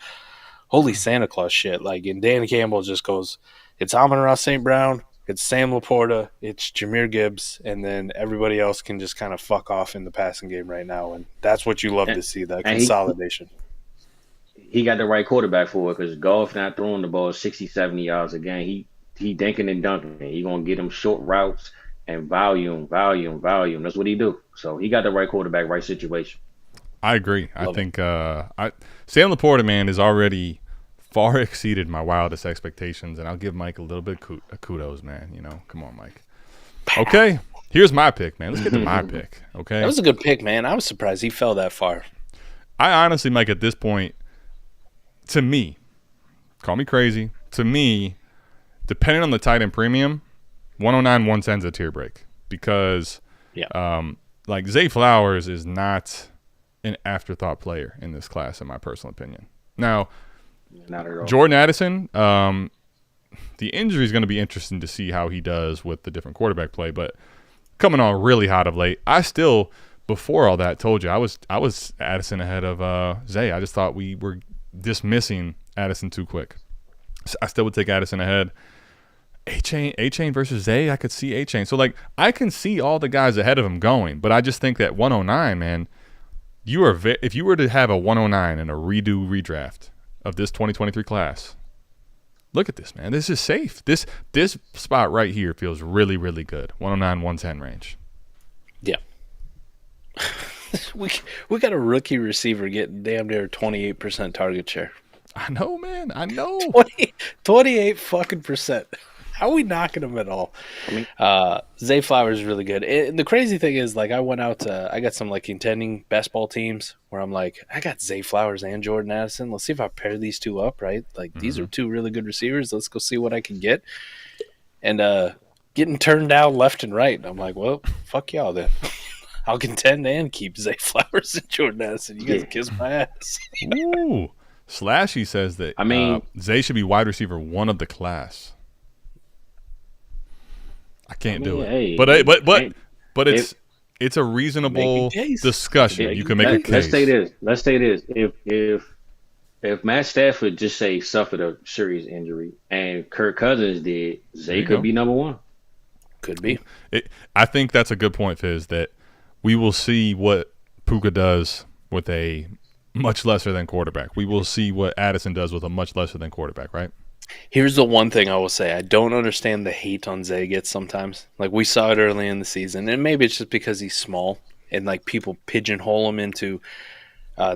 holy Santa Claus shit. Like, and Dan Campbell just goes, it's Amon-Ra St. Brown, it's Sam Laporta, it's Jahmyr Gibbs, and then everybody else can just kind of fuck off in the passing game right now. And that's what you love to see, that consolidation. He got the right quarterback for it because Goff not throwing the ball 60, 70 yards a game. He dinking and dunking. He going to get him short routes and volume. That's what he do. So he got the right quarterback, right situation. I agree. I think Sam Laporta, man, has already far exceeded my wildest expectations, and I'll give Mike a little bit of kudos, man. You know, come on, Mike. Okay, here's my pick, man. Let's get to my pick, okay? That was a good pick, man. I was surprised he fell that far. I honestly, Mike, at this point, to me, call me crazy, to me, depending on the tight end premium, 109, 110 is a tier break because, like Zay Flowers is not an afterthought player in this class, in my personal opinion. Now, not at all. Jordan Addison, the injury is going to be interesting to see how he does with the different quarterback play, but coming on really hot of late, I still, before all that, told you I was Addison ahead of Zay. I just thought we were dismissing Addison too quick. So I still would take Addison ahead. Achane versus Zay, I could see Achane. So, like, I can see all the guys ahead of him going, but I just think that 109, man, if you were to have a 109 and a redraft of this 2023 class, look at this, man. This is safe. This spot right here feels really, really good. 109, 110 range. Yeah. we got a rookie receiver getting damn near 28% target share. I know, man. I know. 28 fucking percent. How are we knocking him at all? Zay Flowers is really good. And the crazy thing is, like, I went out to, I got some, like, contending best ball teams where I'm like, I got Zay Flowers and Jordan Addison. Let's see if I pair these two up, right? Like, these are two really good receivers. Let's go see what I can get. And getting turned down left and right. I'm like, well, fuck y'all then. I'll contend and keep Zay Flowers and Jordan Addison. You guys kiss my ass. Ooh. Slashy says that Zay should be wide receiver 1 of the class. I can't do it, hey, but it's a reasonable discussion. You can make a case. Let's say this. If Matt Stafford just say suffered a serious injury and Kirk Cousins did, Zay could be number 1. Could be. I think that's a good point, Fizz. That we will see what Puka does with a much lesser than quarterback. We will see what Addison does with a much lesser than quarterback, right? Here's the one thing I will say. I don't understand the hate on Zay gets sometimes. Like, we saw it early in the season, and maybe it's just because he's small and, like, people pigeonhole him into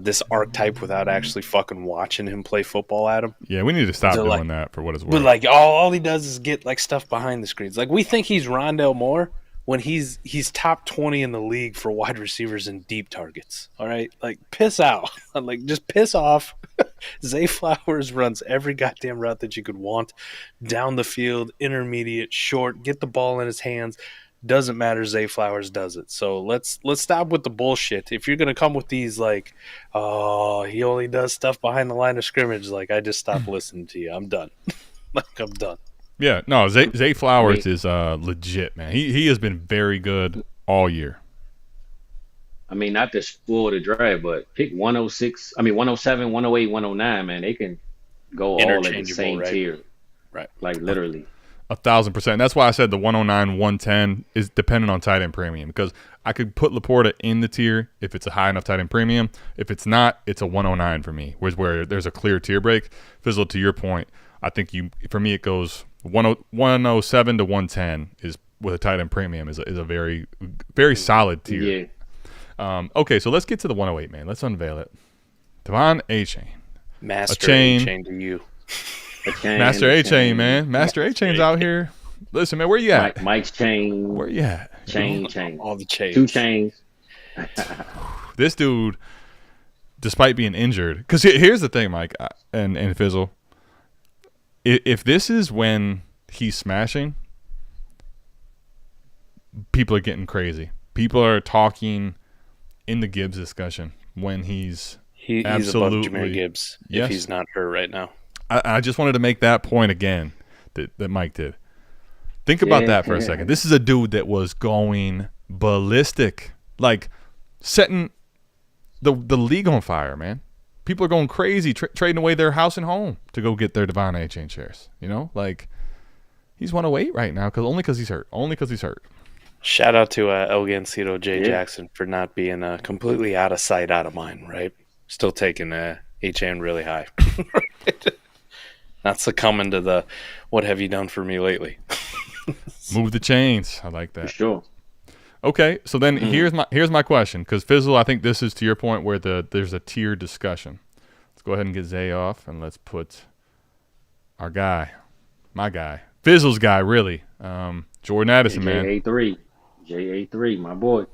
this archetype without actually fucking watching him play football at him. Yeah, we need to stop doing that for what it's worth. But, like, all he does is get, like, stuff behind the screens. Like, we think he's Rondale Moore when he's top 20 in the league for wide receivers and deep targets. All right? Like, piss out. Like, just piss off. Zay Flowers runs every goddamn route that you could want. Down the field, intermediate, short, get the ball in his hands. Doesn't matter, Zay Flowers does it. So let's stop with the bullshit. If you're going to come with these, like, oh, he only does stuff behind the line of scrimmage, like, I just stopped listening to you. I'm done. Like, I'm done. Yeah, no, Zay Flowers is legit, man. He has been very good all year. I mean, not to spoil the drive, but pick 106, 107, 108, 109, man. They can go all at the same tier. Right. Like, literally. 1,000%. That's why I said the 109, 110 is dependent on tight end premium, because I could put Laporta in the tier if it's a high enough tight end premium. If it's not, it's a 109 for me, where there's a clear tier break. Fizzle, to your point, I think for me it goes 107 to 110 is with a tight end premium is a very, very solid tier. Yeah. Okay, so let's get to the 108, man. Let's unveil it. Devon Achane. Master Achane to you. Master Achane, man. Master Achane's out here. Listen, man, where you at? Mike's chain. Where you at? Chain. All the chains. 2 chains. This dude, despite being injured, because here's the thing, Mike and Fizzle. If this is when he's smashing, people are getting crazy. People are talking in the Gibbs discussion when he's absolutely above Jahmyr Gibbs if he's not hurt right now. I just wanted to make that point again that Mike did. Think about that for a second. This is a dude that was going ballistic, like setting the league on fire, man. People are going crazy, trading away their house and home to go get their Devon Achane shares. You know, like he's 108 right now because he's hurt. Only because he's hurt. Shout out to El Gancito J. Jackson for not being completely out of sight, out of mind, right? Still taking Achane really high. Not succumbing to the what have you done for me lately. Move the chains. I like that. For sure. Okay, so then here's my question, because Fizzle, I think this is to your point where there's a tier discussion. Let's go ahead and get Zay off, and let's put our guy, my guy, Fizzle's guy, really, Jordan Addison, man. JA3, my boy.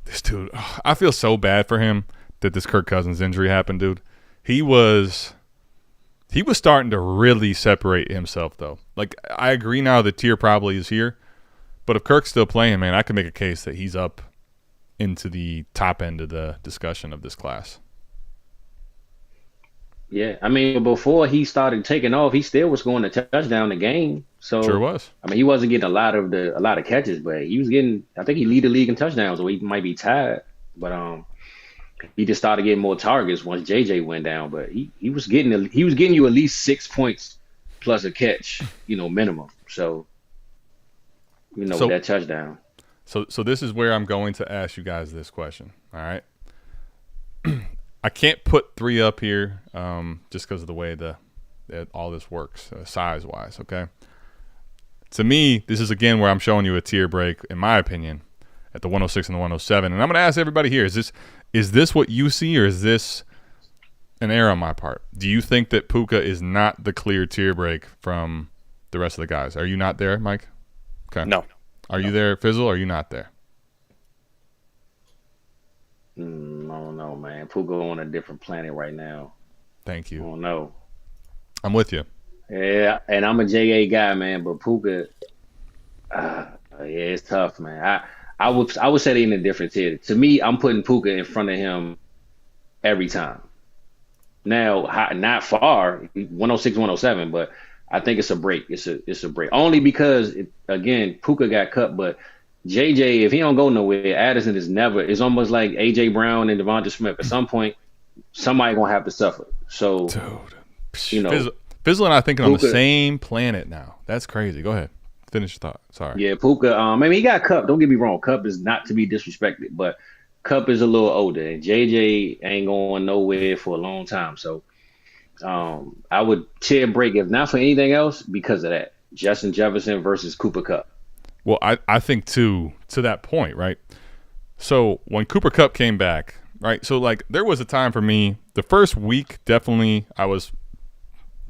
This dude, I feel so bad for him that this Kirk Cousins injury happened, dude. He was starting to really separate himself, though. Like, I agree now the tier probably is here. But if Kirk's still playing, man, I could make a case that he's up into the top end of the discussion of this class. Yeah, I mean, before he started taking off, he still was going to touchdown the game. So Sure was. I mean, he wasn't getting a lot of catches, but he was getting. I think he lead the league in touchdowns, or he might be tied. But he just started getting more targets once JJ went down. But he was getting you at least 6 points plus a catch, minimum. So. With that touchdown. So this is where I'm going to ask you guys this question. All right. I can't put 3 up here just because of the way that all this works size-wise, okay? To me, this is, again, where I'm showing you a tier break, in my opinion, at the 106 and the 107. And I'm going to ask everybody here, is this what you see, or is this an error on my part? Do you think that Puka is not the clear tier break from the rest of the guys? Are you not there, Mike? Okay. No. Are you there, Fizzle, or are you not there? I don't know, man. Puka on a different planet right now. Thank you. I don't know. I'm with you. Yeah, and I'm a JA guy, man, but Puka, it's tough, man. I would say they in a different tier. To me, I'm putting Puka in front of him every time. Now, not far, 106, 107, but I think it's a break. It's a break. Only because, again, Puka got cut, but JJ, if he don't go nowhere, Addison is almost like A.J. Brown and Devonta Smith. At some point, somebody going to have to suffer. So, dude, Fizzle and I thinking Puka, on the same planet now. That's crazy. Go ahead. Finish your thought. Sorry. Yeah, Puka, I mean, he got Cup. Don't get me wrong. Cup is not to be disrespected, but Cup is a little older, and JJ ain't going nowhere for a long time. So, I would tier break, if not for anything else, because of that. Justin Jefferson versus Cooper Kupp. Well, I think, too, to that point, right? So when Cooper Kupp came back, right, so, like, there was a time for me, the first week, definitely, I was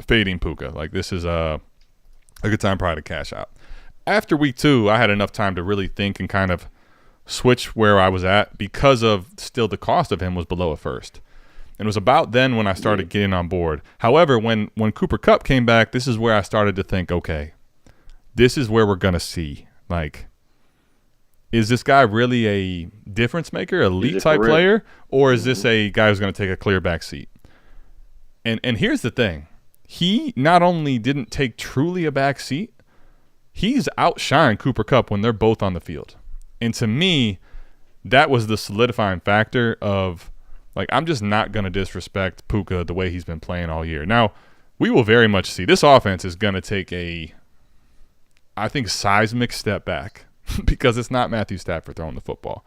fading Puka. Like, this is a good time probably to cash out. After week 2, I had enough time to really think and kind of switch where I was at because of still the cost of him was below a first. And it was about then when I started getting on board. However, when Cooper Kupp came back, this is where I started to think, okay, this is where we're going to see. Like, is this guy really a difference maker, elite type player, or is this a guy who's going to take a clear back seat? And here's the thing. He not only didn't take truly a back seat, he's outshined Cooper Kupp when they're both on the field. And to me, that was the solidifying factor of, like, I'm just not going to disrespect Puka the way he's been playing all year. Now, we will very much see. This offense is going to take a, I think, seismic step back because it's not Matthew Stafford throwing the football.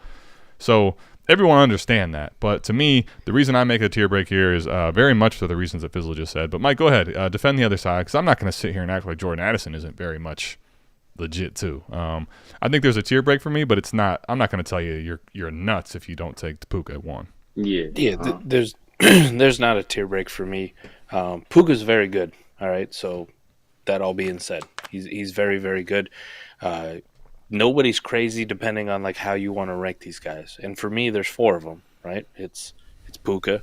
So everyone understand that. But to me, the reason I make a tier break here is very much for the reasons that Fizzle just said. But, Mike, go ahead. Defend the other side, because I'm not going to sit here and act like Jordan Addison isn't very much legit too. I think there's a tier break for me, but it's not. I'm not going to tell you you're nuts if you don't take the Puka at 1. Yeah. There's there's not a tier break for me. Puka's very good. All right, so that all being said, he's very, very good. Nobody's crazy depending on like how you want to rank these guys. And for me, there's 4 of them. Right? It's Puka,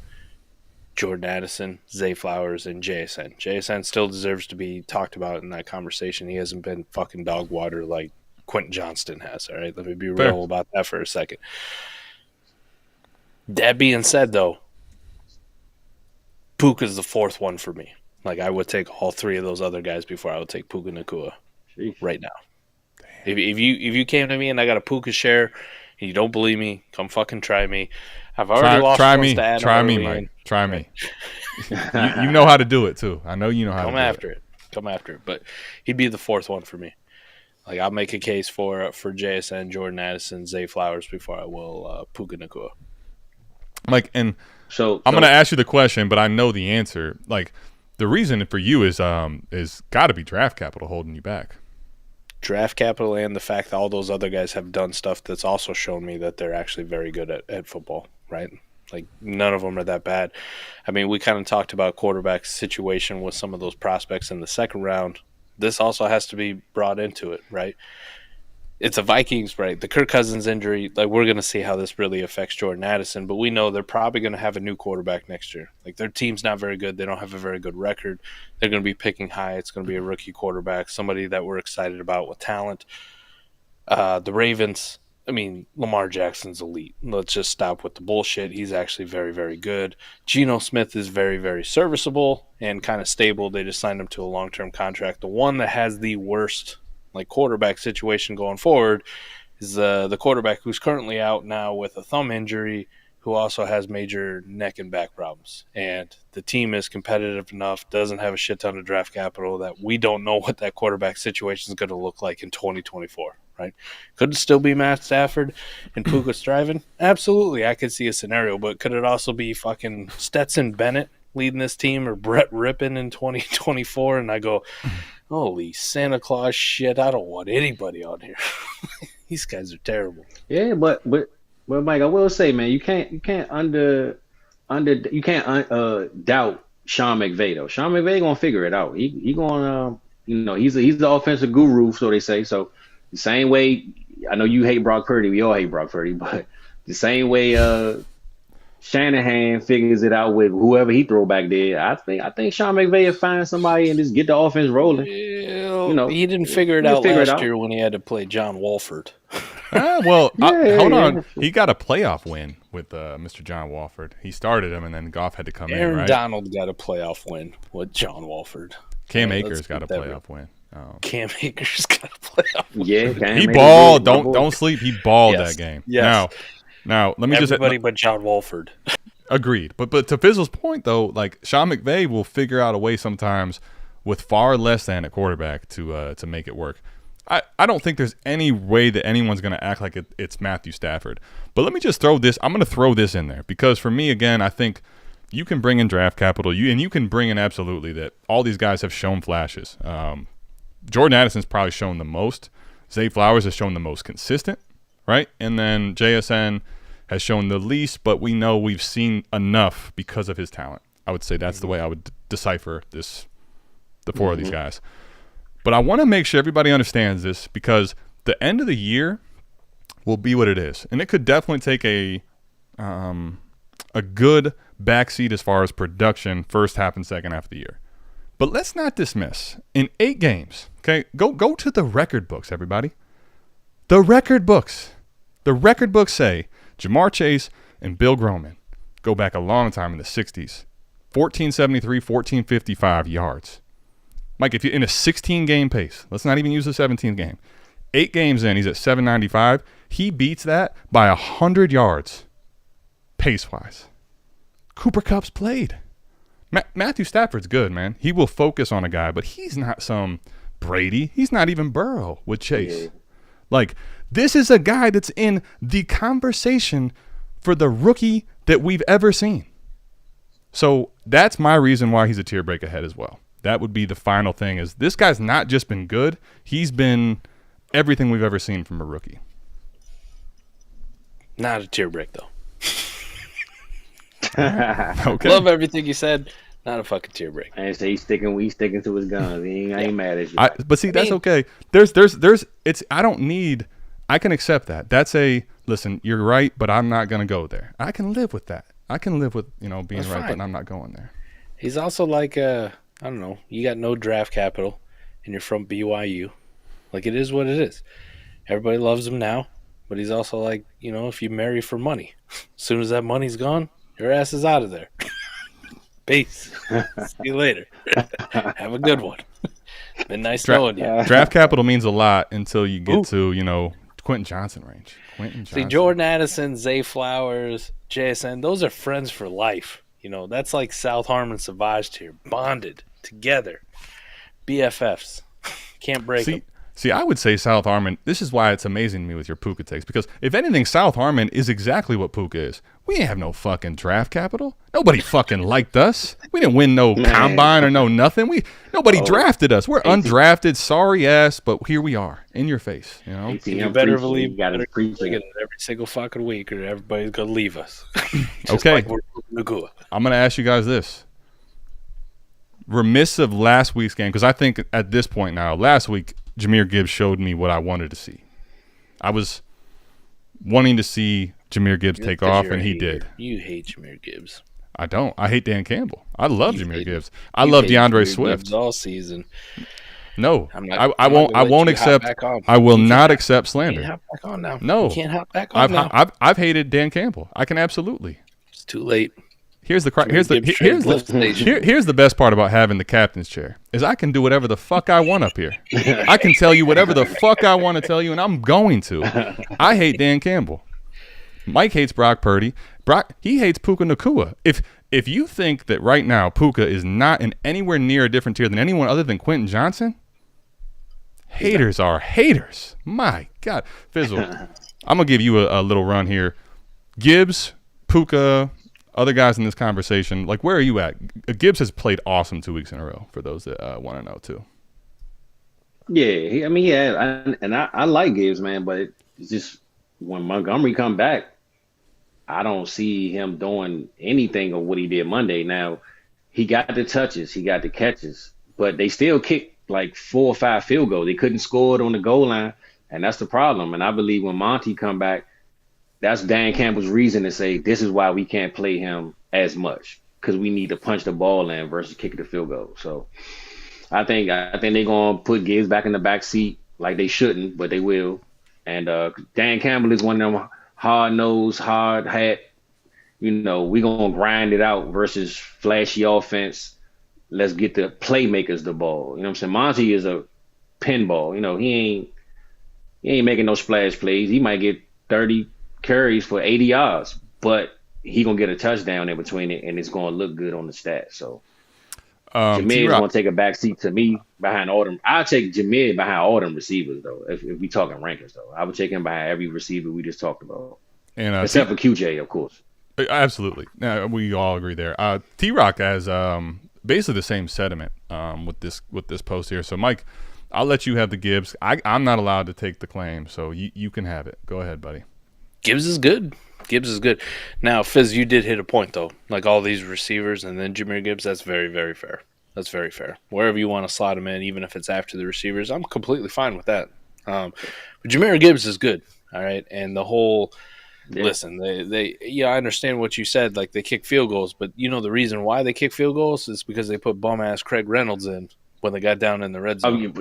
Jordan Addison, Zay Flowers, and JSN. JSN still deserves to be talked about in that conversation. He hasn't been fucking dog water like Quentin Johnston has. All right, let me be Fair. real about that for a second. That being said, though, Puka's the fourth one for me. Like, I would take all three of those other guys before I would take Puka Nacua right now. If you came to me and I got a Puka share and you don't believe me, come fucking try me. I've already lost try once me. to Adam Try me, early Mike. in. Try me. you know how to do it, too. I know you know how to do it. Come after it. But he'd be the fourth one for me. Like, I'll make a case for JSN, Jordan Addison, Zay Flowers before I will Puka Nacua. Mike, and So I'm going to ask you the question, but I know the answer. Like, the reason for you is got to be draft capital holding you back. Draft capital and the fact that all those other guys have done stuff that's also shown me that they're actually very good at football, right? Like, none of them are that bad. I mean, we kind of talked about quarterback situation with some of those prospects in the second round. This also has to be brought into it, right? It's a Vikings, right? The Kirk Cousins injury, like, we're going to see how this really affects Jordan Addison, but we know they're probably going to have a new quarterback next year. Like, their team's not very good. They don't have a very good record. They're going to be picking high. It's going to be a rookie quarterback, somebody that we're excited about with talent. The Ravens, I mean, Lamar Jackson's elite. Let's just stop with the bullshit. He's actually very, very good. Geno Smith is very, very serviceable and kind of stable. They just signed him to a long-term contract. The one that has the worst quarterback situation going forward is the quarterback who's currently out now with a thumb injury, who also has major neck and back problems. And the team is competitive enough, doesn't have a shit ton of draft capital, that we don't know what that quarterback situation is going to look like in 2024, right? Could it still be Matt Stafford and Puka thriving? Absolutely, I could see a scenario, but could it also be fucking Stetson Bennett leading this team or Brett Rippon in 2024? And I go, holy Santa Claus shit, I don't want anybody on here. These guys are terrible. Yeah, but Mike, I will say, man, you can't doubt Sean McVay though. Sean McVay gonna figure it out. He gonna he's the offensive guru, so they say. So the same way, I know you hate Brock Purdy, we all hate Brock Purdy, but the same way Shanahan figures it out with whoever he throw back there, I think Sean McVay will find somebody and just get the offense rolling. He didn't figure it out last year when he had to play John Wolford. Hold on. He got a playoff win with Mr. John Wolford. He started him, and then Goff had to come in, right? Aaron Donald got a playoff win with John Wolford. Cam Akers got a playoff win. Cam Akers got a playoff win. Yeah, he balled. Don't sleep. He balled that game. Yes. Now let me everybody but John Wolford. Agreed. But to Fizzle's point, though, like, Sean McVay will figure out a way sometimes with far less than a quarterback to make it work. I don't think there's any way that anyone's going to act like it's Matthew Stafford. But let me just throw this. I'm going to throw this in there because for me, again, I think you can bring in draft capital. You can bring in absolutely that all these guys have shown flashes. Jordan Addison's probably shown the most. Zay Flowers has shown the most consistent, right? And then JSN has shown the least, but we know we've seen enough because of his talent. I would say that's the way I would decipher the four of these guys. But I want to make sure everybody understands this because the end of the year will be what it is. And it could definitely take a good backseat as far as production first half and second half of the year. But let's not dismiss. In 8 games, okay, go to the record books, everybody. The record books. The record books say Ja'Marr Chase and Bill Groman go back a long time in the 60s. 1473, 1455 yards. Mike, if you're in a 16-game pace, let's not even use the 17th game. 8 games in, he's at 795. He beats that by 100 yards pace-wise. Cooper Kupp's played. Matthew Stafford's good, man. He will focus on a guy, but he's not some Brady. He's not even Burrow with Chase. Yeah. Like, this is a guy that's in the conversation for the rookie that we've ever seen. So that's my reason why he's a tier break ahead as well. That would be the final thing is this guy's not just been good. He's been everything we've ever seen from a rookie. Not a tear break, though. Okay. Love everything you said. Not a fucking tear break. I say he's sticking to his guns. I ain't mad at you. But see, that's okay. I can accept that. That's listen, you're right, but I'm not going to go there. I can live with that. I can live with, being that's right, fine. But I'm not going there. He's also like, I don't know, you got no draft capital and you're from BYU. Like, it is what it is. Everybody loves him now, but he's also like, if you marry for money, as soon as that money's gone, your ass is out of there. Peace. See you later. Have a good one. Been nice knowing you. Draft capital means a lot until you get to, Quentin Johnson range. See, Jordan Addison, Zay Flowers, JSN, those are friends for life. That's like South Harmon Savage tier. Bonded together. BFFs. Can't break them. See, I would say South Harmon, this is why it's amazing to me with your Puka takes, because if anything, South Harmon is exactly what Puka is. We ain't have no fucking draft capital. Nobody fucking liked us. We didn't win no combine or no nothing. Nobody drafted us. We're undrafted, sorry ass, but here we are, in your face. You better believe you got to preach it every single fucking week, or everybody's gonna leave us. Okay, like I'm gonna ask you guys this. Remiss of last week's game, because I think at this point now, last week, Jahmyr Gibbs showed me what I wanted to see. I was wanting to see Jahmyr Gibbs take off, and he did. You hate Jahmyr Gibbs. I don't. I hate Dan Campbell. I love Jahmyr Gibbs. I love DeAndre Swift Gibbs all season. No, I won't accept. I will not accept slander. You can't hop back on now. No, you can't hop back on now. I've hated Dan Campbell. I can absolutely. It's too late. Here's the best part about having the captain's chair is I can do whatever the fuck I want up here. I can tell you whatever the fuck I want to tell you, and I'm going to. I hate Dan Campbell. Mike hates Brock Purdy. He hates Puka Nacua. If you think that right now Puka is not in anywhere near a different tier than anyone other than Quentin Johnson, haters are haters. My God. Fizzle, I'm going to give you a little run here. Gibbs, Puka, other guys in this conversation, like, where are you at? Gibbs has played awesome 2 weeks in a row, for those that want to know, too. Yeah, I like Gibbs, man, but it's just when Montgomery come back, I don't see him doing anything of what he did Monday. Now, he got the touches, he got the catches, but they still kicked like 4 or 5 field goals. They couldn't score it on the goal line, and that's the problem. And I believe when Monty come back, that's Dan Campbell's reason to say this is why we can't play him as much, because we need to punch the ball in versus kicking the field goal. So I think they're gonna put Gibbs back in the back seat like they shouldn't, but they will. And Dan Campbell is one of them hard-nosed, hard-hat. We gonna grind it out versus flashy offense. Let's get the playmakers the ball. You know what I'm saying? Monty is a pinball. He ain't making no splash plays. He might get 30 carries for 80 yards, but he gonna get a touchdown in between it, and it's gonna look good on the stats. So Jahmyr is gonna take a back seat to me behind all them. I'll take Jahmyr behind all them receivers though. If we talking rankings though, I would take him behind every receiver we just talked about, and except for QJ, of course. Absolutely, we all agree there. T-Rock has basically the same sentiment with this post here. So Mike, I'll let you have the Gibbs. I'm not allowed to take the claim, so you can have it. Go ahead, buddy. Gibbs is good. Now, Fizz, you did hit a point, though. Like all these receivers and then Jahmyr Gibbs, that's very, very fair. That's very fair. Wherever you want to slot him in, even if it's after the receivers, I'm completely fine with that. But Jahmyr Gibbs is good, all right? And the whole listen, I understand what you said. Like, they kick field goals, but the reason why they kick field goals is because they put bum-ass Craig Reynolds in when they got down in the red zone.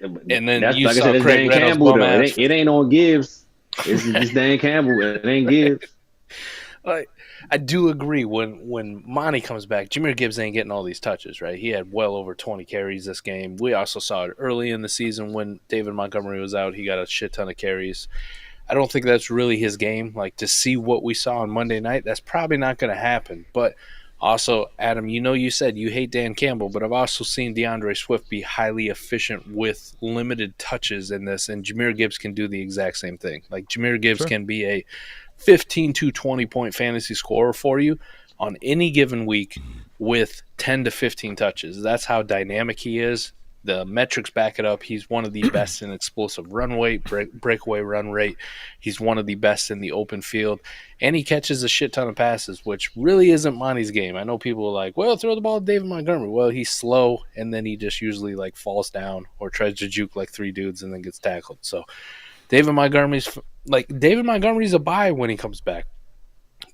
And then you saw Craig Reynolds bum-ass. It ain't on Gibbs. It's just Dan Campbell. It ain't Gibbs. I do agree when Monty comes back, Jahmyr Gibbs ain't getting all these touches, right? He had well over 20 carries this game. We also saw it early in the season when David Montgomery was out. He got a shit ton of carries. I don't think that's really his game. Like, to see what we saw on Monday night, that's probably not going to happen. But also, Adam, you said you hate Dan Campbell, but I've also seen DeAndre Swift be highly efficient with limited touches in this, and Jahmyr Gibbs can do the exact same thing. Like, Jahmyr Gibbs can be a 15 to 20-point fantasy scorer for you on any given week with 10 to 15 touches. That's how dynamic he is. The metrics back it up. He's one of the best in explosive run rate, breakaway run rate. He's one of the best in the open field. And he catches a shit ton of passes, which really isn't Monty's game. I know people are like, well, throw the ball to David Montgomery. Well, he's slow, and then he just usually falls down or tries to juke 3 dudes and then gets tackled. So David Montgomery's a buy when he comes back.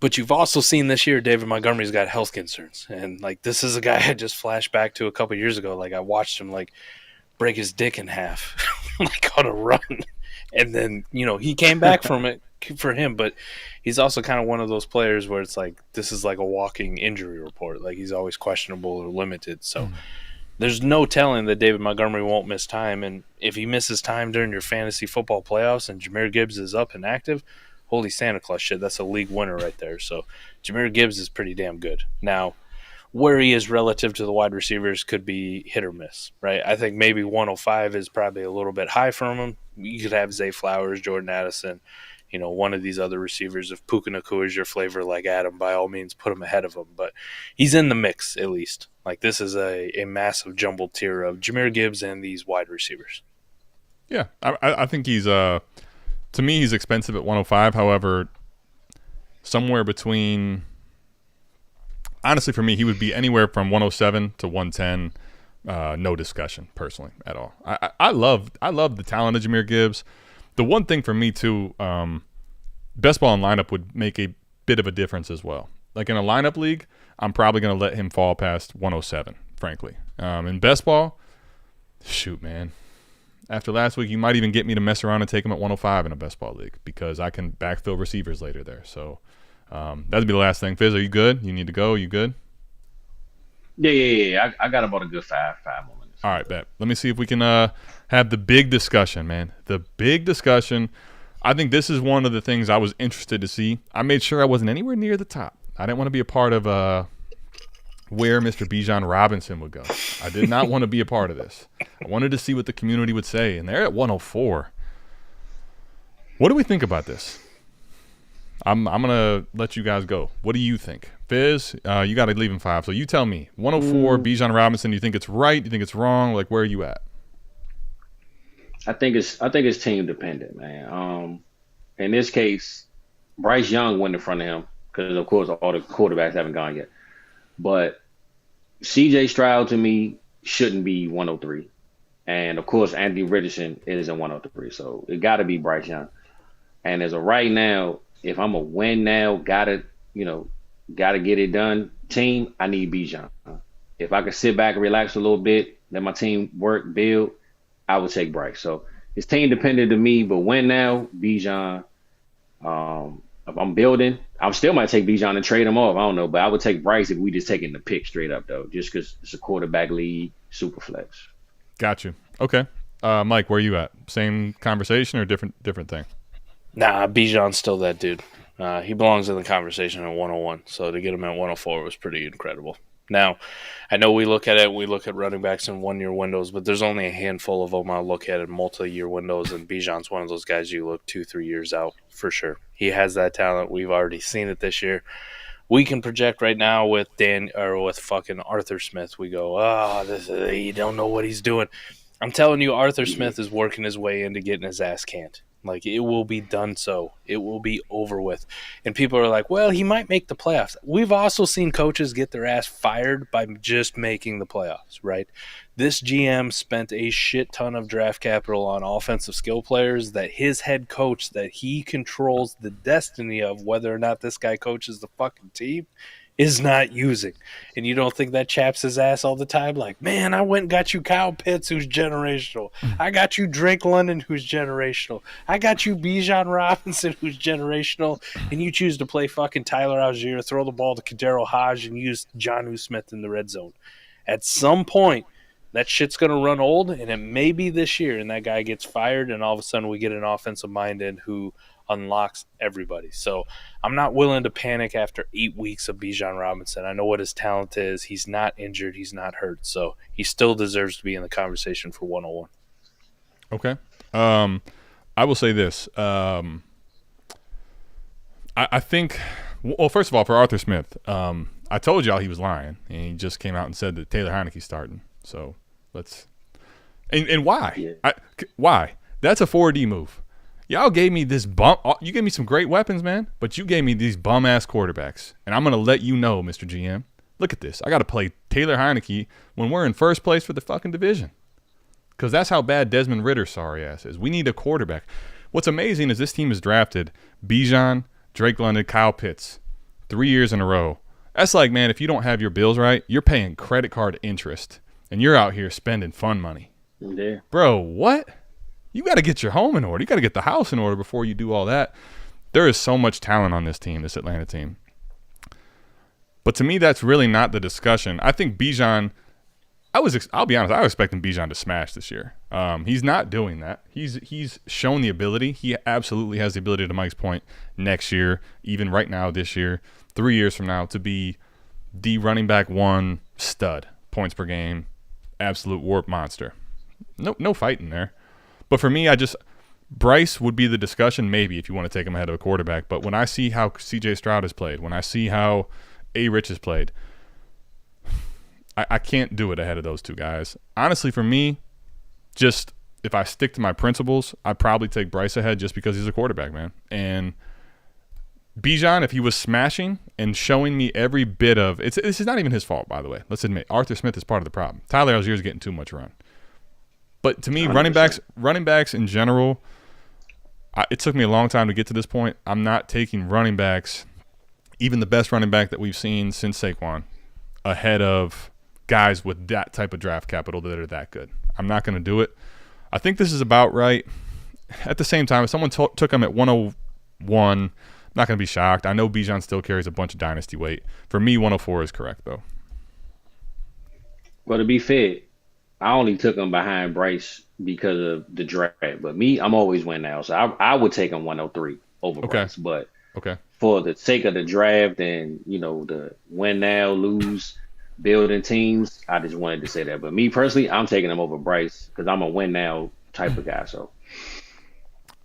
But you've also seen this year David Montgomery's got health concerns. And, this is a guy I just flashed back to a couple years ago. I watched him, break his dick in half, on a run. And then, he came back from it for him, but he's also kind of one of those players where it's like, this is like a walking injury report. Like, he's always questionable or limited. So there's no telling that David Montgomery won't miss time. And if he misses time during your fantasy football playoffs and Jahmyr Gibbs is up and active, holy Santa Claus shit, that's a league winner right there. So Jahmyr Gibbs is pretty damn good. Now, where he is relative to the wide receivers could be hit or miss, right? I think maybe 105 is probably a little bit high from him. You could have Zay Flowers, Jordan Addison, one of these other receivers. If Puka Nacua is your flavor like Adam, by all means, put him ahead of him. But he's in the mix, at least. Like, this is a massive jumbled tier of Jahmyr Gibbs and these wide receivers. Yeah, I think he's to me, he's expensive at 105. However, somewhere between, honestly, for me, he would be anywhere from 107 to 110. No discussion, personally, at all. I love the talent of Jahmyr Gibbs. The one thing for me too, best ball and lineup would make a bit of a difference as well. Like in a lineup league, I'm probably going to let him fall past 107, frankly. In best ball, shoot, man. After last week, you might even get me to mess around and take him at 105 in a best ball league because I can backfill receivers later there. So that'd be the last thing. Fizz, are you good? You need to go? You good? Yeah. I got about a good five more minutes. All right, bet. Let me see if we can have the big discussion, man. The big discussion. I think this is one of the things I was interested to see. I made sure I wasn't anywhere near the top. I didn't want to be a part of where Mr. Bijan Robinson would go. I did not want to be a part of this. I wanted to see what the community would say, and they're at 104. What do we think about this? I'm going to let you guys go. What do you think? Fizz, you got to leave in 5, so you tell me. 104, Bijan Robinson, you think it's right? You think it's wrong? Like, where are you at? I think it's team dependent, man. In this case, Bryce Young went in front of him because, of course, all the quarterbacks haven't gone yet. But C.J. Stroud, to me, shouldn't be 103. And, of course, Anthony Richardson isn't 103. So it got to be Bryce Young. And as of right now, if I'm a win now, gotta get it done team, I need Bijan. If I could sit back and relax a little bit, let my team work, build, I would take Bryce. So it's team dependent to me, but win now, Bijan. If I'm building, I still might take Bijan and trade him off. I don't know, but I would take Bryce if we just taking the pick straight up, though, just because it's a quarterback league, super flex. Got you. Okay. Mike, where you at? Same conversation or different thing? Nah, Bijan's still that dude. He belongs in the conversation at 101, so to get him at 104 was pretty incredible. Now, I know we look at running backs in one-year windows, but there's only a handful of them I'll look at in multi-year windows, and Bijan's one of those guys you look 2-3 years out for sure. He has that talent. We've already seen it this year. We can project right now with fucking Arthur Smith. We go, you don't know what he's doing. I'm telling you, Arthur Smith is working his way into getting his ass canned. Like, it will be done so. It will be over with. And people are like, well, he might make the playoffs. We've also seen coaches get their ass fired by just making the playoffs, right? This GM spent a shit ton of draft capital on offensive skill players that his head coach, that he controls the destiny of whether or not this guy coaches the fucking team, is not using. And you don't think that chaps his ass all the time? Like, man, I went and got you Kyle Pitts, who's generational. I got you Drake London, who's generational. I got you Bijan Robinson, who's generational. And you choose to play fucking Tyler Algier, throw the ball to Kadero Hodge, and use Jonnu Smith in the red zone. At some point, that shit's going to run old, and it may be this year, and that guy gets fired, and all of a sudden we get an offensive mind in who unlocks everybody. So I'm not willing to panic after 8 weeks of Bijan Robinson. I know what his talent is. He's not injured. He's not hurt. So he still deserves to be in the conversation for 101. Okay. I will say this. I think, well, first of all, for Arthur Smith, I told y'all he was lying, and he just came out and said that Taylor Heineke's starting. So let's – and why? Yeah. Why? That's a 4D move. Y'all gave me this you gave me some great weapons, man, but you gave me these bum-ass quarterbacks. And I'm going to let you know, Mr. GM, look at this. I got to play Taylor Heineke when we're in first place for the fucking division. Because that's how bad Desmond Ritter's sorry ass is. We need a quarterback. What's amazing is this team has drafted Bijan, Drake London, Kyle Pitts 3 years in a row. That's like, man, if you don't have your bills right, you're paying credit card interest. And you're out here spending fun money. Yeah. Bro, what? You got to get your home in order. You got to get the house in order before you do all that. There is so much talent on this team, this Atlanta team. But to me, that's really not the discussion. I think Bijan, I'll be honest, I was expecting Bijan to smash this year. He's not doing that. He's shown the ability. He absolutely has the ability, to Mike's point, next year, even right now, this year, 3 years from now, to be the running back one stud, points per game, absolute warp monster. No fighting there. But for me, Bryce would be the discussion, maybe, if you want to take him ahead of a quarterback. But when I see how C.J. Stroud has played, when I see how A. Rich has played, I can't do it ahead of those two guys. Honestly, for me, just if I stick to my principles, I'd probably take Bryce ahead just because he's a quarterback, man. And Bijan, if he was smashing and showing me every bit of – this is not even his fault, by the way. Let's admit, Arthur Smith is part of the problem. Tyler Algier is getting too much run. But to me, 100%. running backs in general, it took me a long time to get to this point. I'm not taking running backs, even the best running back that we've seen since Saquon, ahead of guys with that type of draft capital that are that good. I'm not going to do it. I think this is about right. At the same time, if someone took him at 101, I'm not going to be shocked. I know Bijan still carries a bunch of dynasty weight. For me, 104 is correct, though. Well, to be fair, I only took him behind Bryce because of the draft. But me, I'm always win now. So I would take him 103 over Bryce. But for the sake of the draft and, the win now, lose, building teams, I just wanted to say that. But me personally, I'm taking him over Bryce because I'm a win now type of guy. So,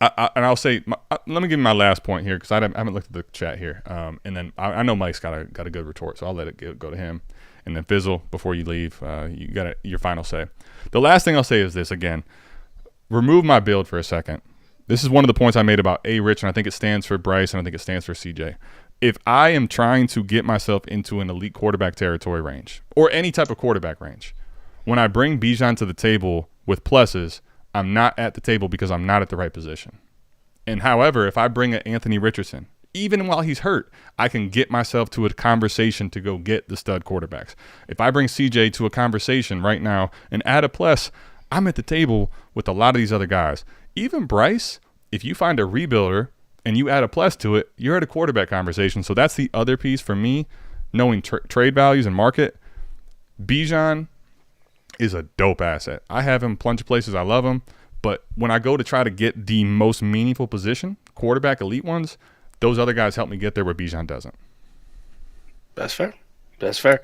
and I'll say, let me give you my last point here because I haven't looked at the chat here. And then I know Mike's got a good retort, so I'll let it go to him. And then Fizzle, before you leave, you got your final say. The last thing I'll say is this again. Remove my build for a second. This is one of the points I made about A. Rich, and I think it stands for Bryce, and I think it stands for CJ. If I am trying to get myself into an elite quarterback territory range, or any type of quarterback range, when I bring Bijan to the table with pluses, I'm not at the table because I'm not at the right position. And however, if I bring an Anthony Richardson, even while he's hurt, I can get myself to a conversation to go get the stud quarterbacks. If I bring CJ to a conversation right now and add a plus, I'm at the table with a lot of these other guys. Even Bryce, if you find a rebuilder and you add a plus to it, you're at a quarterback conversation. So that's the other piece for me, knowing trade values and market. Bijan is a dope asset. I have him plenty of places. I love him. But when I go to try to get the most meaningful position, quarterback elite ones, those other guys help me get there where Bijan doesn't. That's fair. That's fair.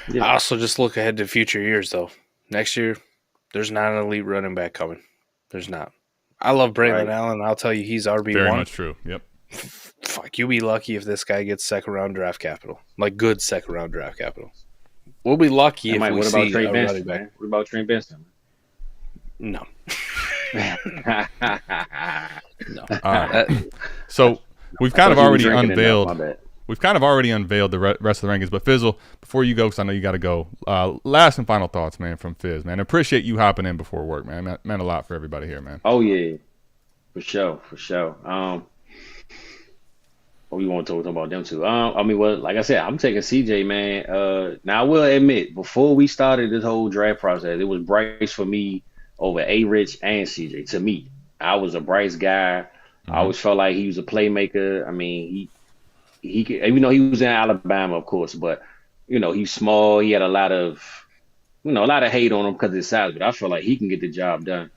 Yeah. I also just look ahead to future years, though. Next year, there's not an elite running back coming. There's not. I love Braylon Allen. I'll tell you, he's RB1. Very much true. Yep. Fuck, you'll be lucky if this guy gets second-round draft capital. Like, good second-round draft capital. We'll be lucky if we see a running back. What about Trey Benson? No. No. So we've kind of already unveiled. We've kind of already unveiled the rest of the rankings. But Fizzle, before you go, because I know you got to go. Last and final thoughts, man, from Fizz, man. Appreciate you hopping in before work, man. It meant a lot for everybody here, man. Oh yeah, for sure. What we want to talk about them too? Like I said, I'm taking CJ, man. Now I will admit, before we started this whole draft process, it was Bryce for me over A. Rich and CJ. To me, I was a Bryce guy. I always felt like he was a playmaker. I mean, he could, even though he was in Alabama, of course, but he's small. He had a lot of hate on him because of his size, but I feel like he can get the job done.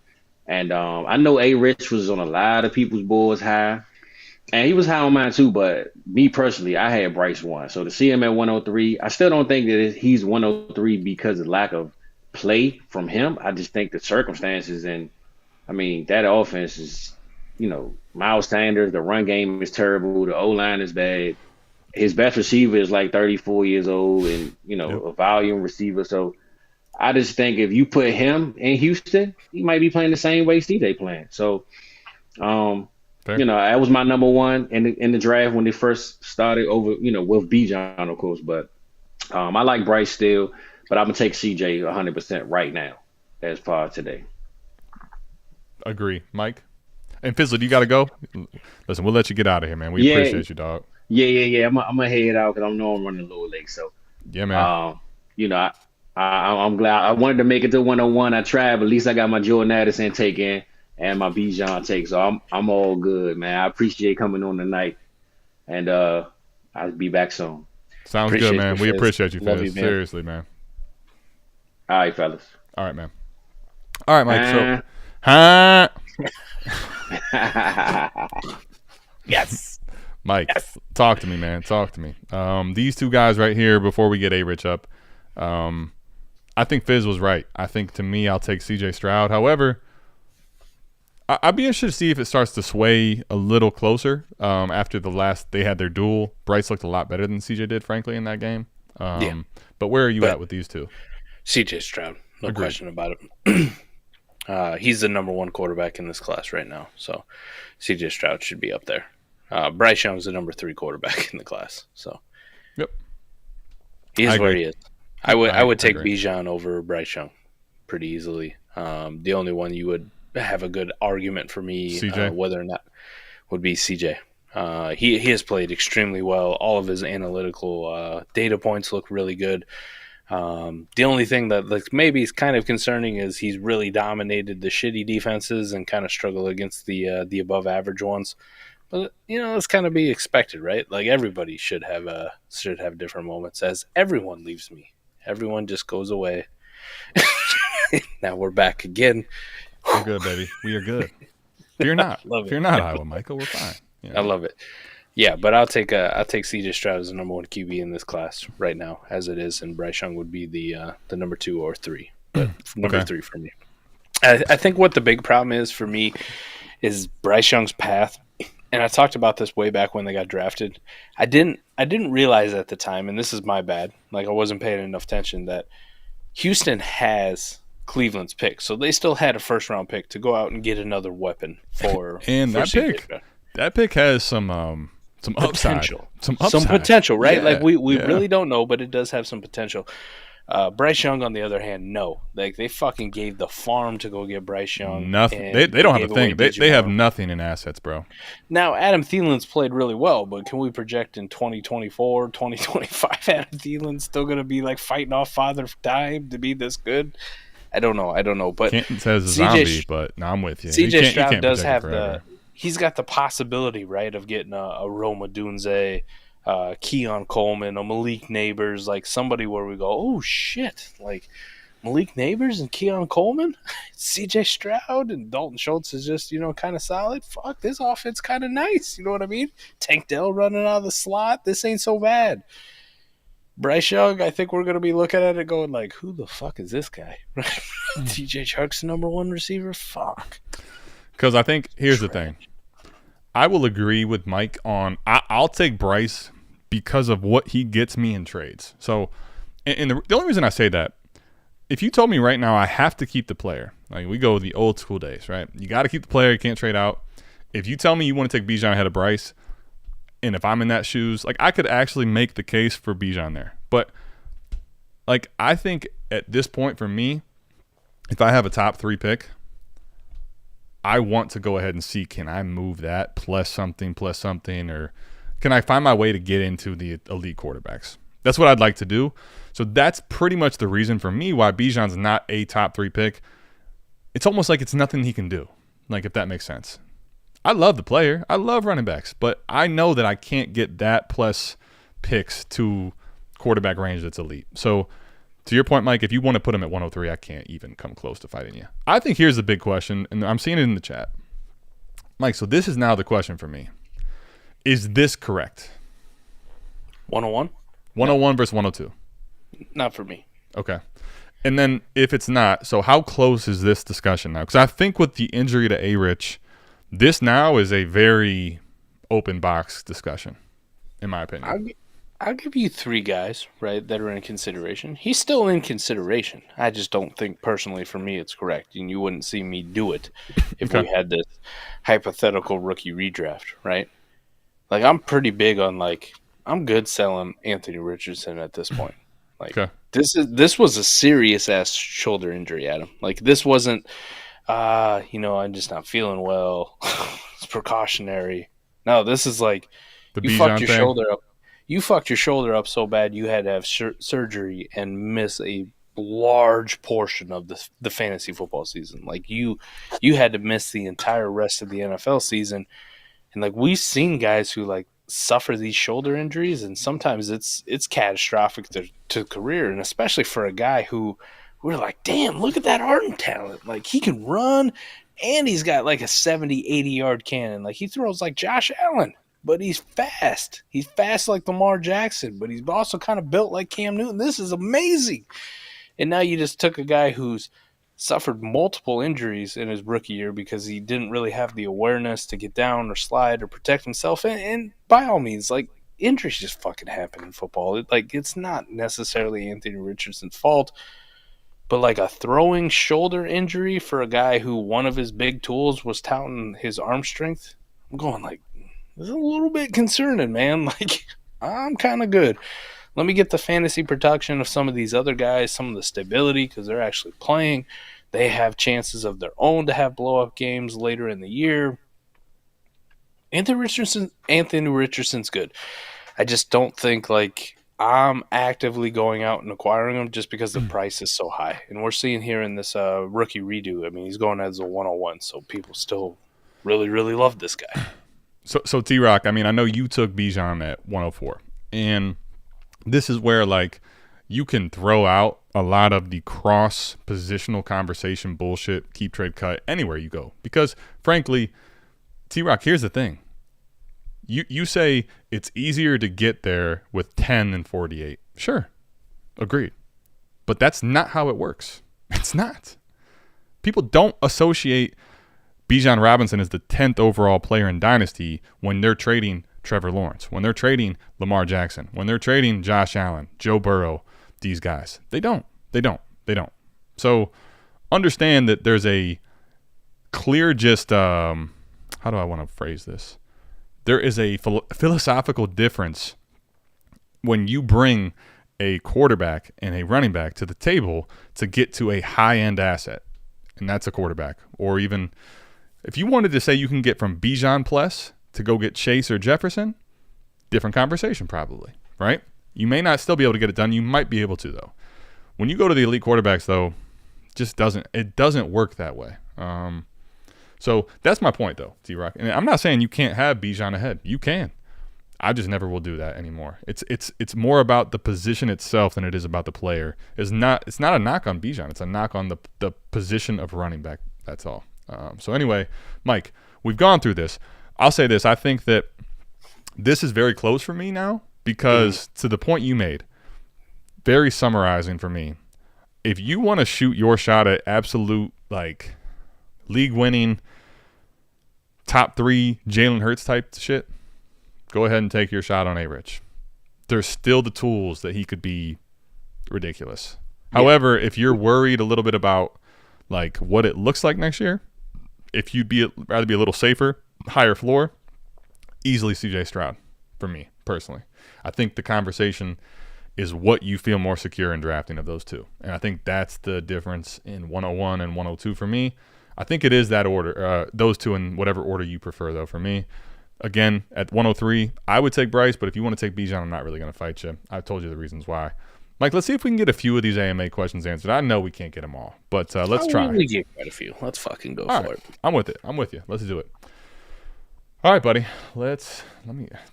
And I know A. Rich was on a lot of people's boards high, and he was high on mine too. But me personally, I had Bryce 1. So to see him at 103, I still don't think that he's 103 because of lack of play from him. I just think the circumstances, and I mean that offense is, Miles Sanders, the run game is terrible, the O-line is bad. His best receiver is like 34 years old and, a volume receiver. So I just think if you put him in Houston, he might be playing the same way CJ playing. So, that was my number one in the draft when they first started over, with Bijan, of course. But I like Bryce still, but I'm going to take CJ 100% right now as far as today. Agree. Mike? And Fizzle, you got to go? Listen, we'll let you get out of here, man. We appreciate you, dog. Yeah. I'm going to head out because I know I'm running a little late. So, yeah, man. I'm glad. I wanted to make it to 101. I tried, but at least I got my Jordan Addison take in. and my Bijan take. So I'm all good, man. I appreciate coming on tonight, and I'll be back soon. Sounds Appreciate good, man. you, We Fizz. appreciate you, Love Fizz. you, man. Seriously, man. All right, fellas. All right, man. All right, Mike. So, huh? Yes. Mike, talk to me, man. Talk to me. These two guys right here, before we get A-Rich up, I think Fizz was right. I think, to me, I'll take C.J. Stroud. However, I'd be interested to see if it starts to sway a little closer after they had their duel. Bryce looked a lot better than C.J. did, frankly, in that game. Yeah. But where are you at with these two? C.J. Stroud, no Agreed. question about it. He's the number one quarterback in this class right now, so C.J. Stroud should be up there. Bryce Young's the number 3 quarterback in the class, so Yep. he is where he is. I would take agree. Bijan over Bryce Young pretty easily. The only one you would have a good argument for me CJ? whether or not would be CJ. He has played extremely well. All of his analytical data points look really good. The only thing that maybe is kind of concerning is he's really dominated the shitty defenses and kind of struggled against the above average ones. But it's kind of be expected, right? Like everybody should have different moments. As everyone leaves me, everyone just goes away. Now we're back again. We're good, baby. We are good. Fear not. Love it. Fear not, Iowa, Michael. We're fine. I love it. Yeah, but I'll take C.J. Stroud as the number 1 QB in this class right now, as it is, and Bryce Young would be the number 2 or 3, but number 3 for me. I think what the big problem is for me is Bryce Young's path, and I talked about this way back when they got drafted. I didn't realize at the time, and this is my bad. Like I wasn't paying enough attention that Houston has Cleveland's pick, so they still had a first-round pick to go out and get another weapon for. And for that pick has some upside. Potential. Some upside. Some potential, right? Yeah, like we yeah. really don't know, but it does have some potential. Bryce Young, on the other hand, no. Like they fucking gave the farm to go get Bryce Young. Nothing. They don't have a thing. They have nothing in assets, bro. Now, Adam Thielen's played really well, but can we project in 2024, 2025, Adam Thielen's still going to be like fighting off Father Time to be this good? I don't know. But Canton says a zombie, but no, I'm with you. CJ Stroud does have forever. he's got the possibility, right, of getting a Roma Dunze, Keon Coleman, a Malik Neighbors, like somebody where we go, oh shit, like Malik Neighbors and Keon Coleman, CJ Stroud and Dalton Schultz is just kind of solid. Fuck, this offense kind of nice. You know what I mean? Tank Dell running out of the slot. This ain't so bad. Bryce Young, I think we're going to be looking at it going like, who the fuck is this guy? TJ Chuck's number 1 receiver? Fuck. Because I think, here's the thing. I will agree with Mike on, I'll take Bryce because of what he gets me in trades. So, and the only reason I say that, if you told me right now I have to keep the player, like we go the old school days, right? You got to keep the player, you can't trade out. If you tell me you want to take Bijan ahead of Bryce, and if I'm in that shoes, like I could actually make the case for Bijan there. But like I think at this point for me, if I have a top 3 pick, I want to go ahead and see, can I move that plus something, or can I find my way to get into the elite quarterbacks? That's what I'd like to do. So that's pretty much the reason for me why Bijan's not a top 3 pick. It's almost like it's nothing he can do, like if that makes sense. I love the player. I love running backs, but I know that I can't get that plus picks to quarterback range that's elite. So to your point, Mike, if you want to put him at 103, I can't even come close to fighting you. I think here's the big question, and I'm seeing it in the chat. Mike, so this is now the question for me. Is this correct? 101? 101 versus 102? Not for me. Okay. And then if it's not, so how close is this discussion now? Because I think with the injury to A-Rich, this now is a very open box discussion, in my opinion. I'll give you 3 guys, right, that are in consideration. He's still in consideration. I just don't think, personally, for me, it's correct. And you wouldn't see me do it if we had this hypothetical rookie redraft, right? Like, I'm pretty big on, I'm good selling Anthony Richardson at this point. This was a serious-ass shoulder injury, Adam. Like, this wasn't, I'm just not feeling well. It's precautionary. No, this is like, you fucked your shoulder up so bad you had to have surgery and miss a large portion of the fantasy football season. Like you had to miss the entire rest of the NFL season, and like we've seen guys who like suffer these shoulder injuries, and sometimes it's catastrophic to career, and especially for a guy who we're like, damn, look at that arm talent. Like he can run, and he's got like a 70, 80-yard cannon. Like he throws like Josh Allen, but he's fast. He's fast like Lamar Jackson, but he's also kind of built like Cam Newton. This is amazing. And now you just took a guy who's suffered multiple injuries in his rookie year because he didn't really have the awareness to get down or slide or protect himself. And by all means, like, injuries just fucking happen in football. It's not necessarily Anthony Richardson's fault, but like a throwing shoulder injury for a guy who one of his big tools was touting his arm strength, I'm going like, this is a little bit concerning, man. Like, I'm kind of good. Let me get the fantasy production of some of these other guys, some of the stability, because they're actually playing. They have chances of their own to have blow-up games later in the year. Anthony Richardson's good. I just don't think like I'm actively going out and acquiring him just because the price is so high. And we're seeing here in this rookie redo, I mean, he's going as a 101, so people still really, really love this guy. So T-Rock, I mean, I know you took Bijan at 104, and this is where, like, you can throw out a lot of the cross-positional conversation bullshit, keep, trade, cut, anywhere you go. Because, frankly, T-Rock, here's the thing. You say it's easier to get there with 10 than 48. Sure. Agreed. But that's not how it works. It's not. People don't associate Bijan Robinson as the 10th overall player in Dynasty when they're trading Trevor Lawrence, when they're trading Lamar Jackson, when they're trading Josh Allen, Joe Burrow, these guys. They don't. So understand that there's a clear how do I want to phrase this? There is a philosophical difference when you bring a quarterback and a running back to the table to get to a high-end asset, and that's a quarterback. Or even if you wanted to say you can get from Bijan plus to go get Chase or Jefferson, different conversation probably, right? You may not still be able to get it done. You might be able to, though. When you go to the elite quarterbacks, though, it doesn't work that way. So that's my point, though, T-Rock. And I'm not saying you can't have Bijan ahead. You can. I just never will do that anymore. It's more about the position itself than it is about the player. It's not a knock on Bijan. It's a knock on the position of running back. That's all. So anyway, Mike, we've gone through this. I'll say this. I think that this is very close for me now because to the point you made, very summarizing for me. If you want to shoot your shot at absolute, like, league-winning, top 3 Jalen Hurts type shit, go ahead and take your shot on A-Rich. There's still the tools that he could be ridiculous. Yeah. However, if you're worried a little bit about, like, what it looks like next year, if you'd rather be a little safer, higher floor, easily CJ Stroud for me personally. I think the conversation is what you feel more secure in drafting of those two. And I think that's the difference in 101 and 102 for me. I think it is that order, those two in whatever order you prefer, though, for me. Again, at 103, I would take Bryce, but if you want to take Bijan, I'm not really going to fight you. I've told you the reasons why. Mike, let's see if we can get a few of these AMA questions answered. I know we can't get them all, but let's try. We get quite a few. Let's fucking go for it. I'm with it. I'm with you. Let's do it. All right, buddy.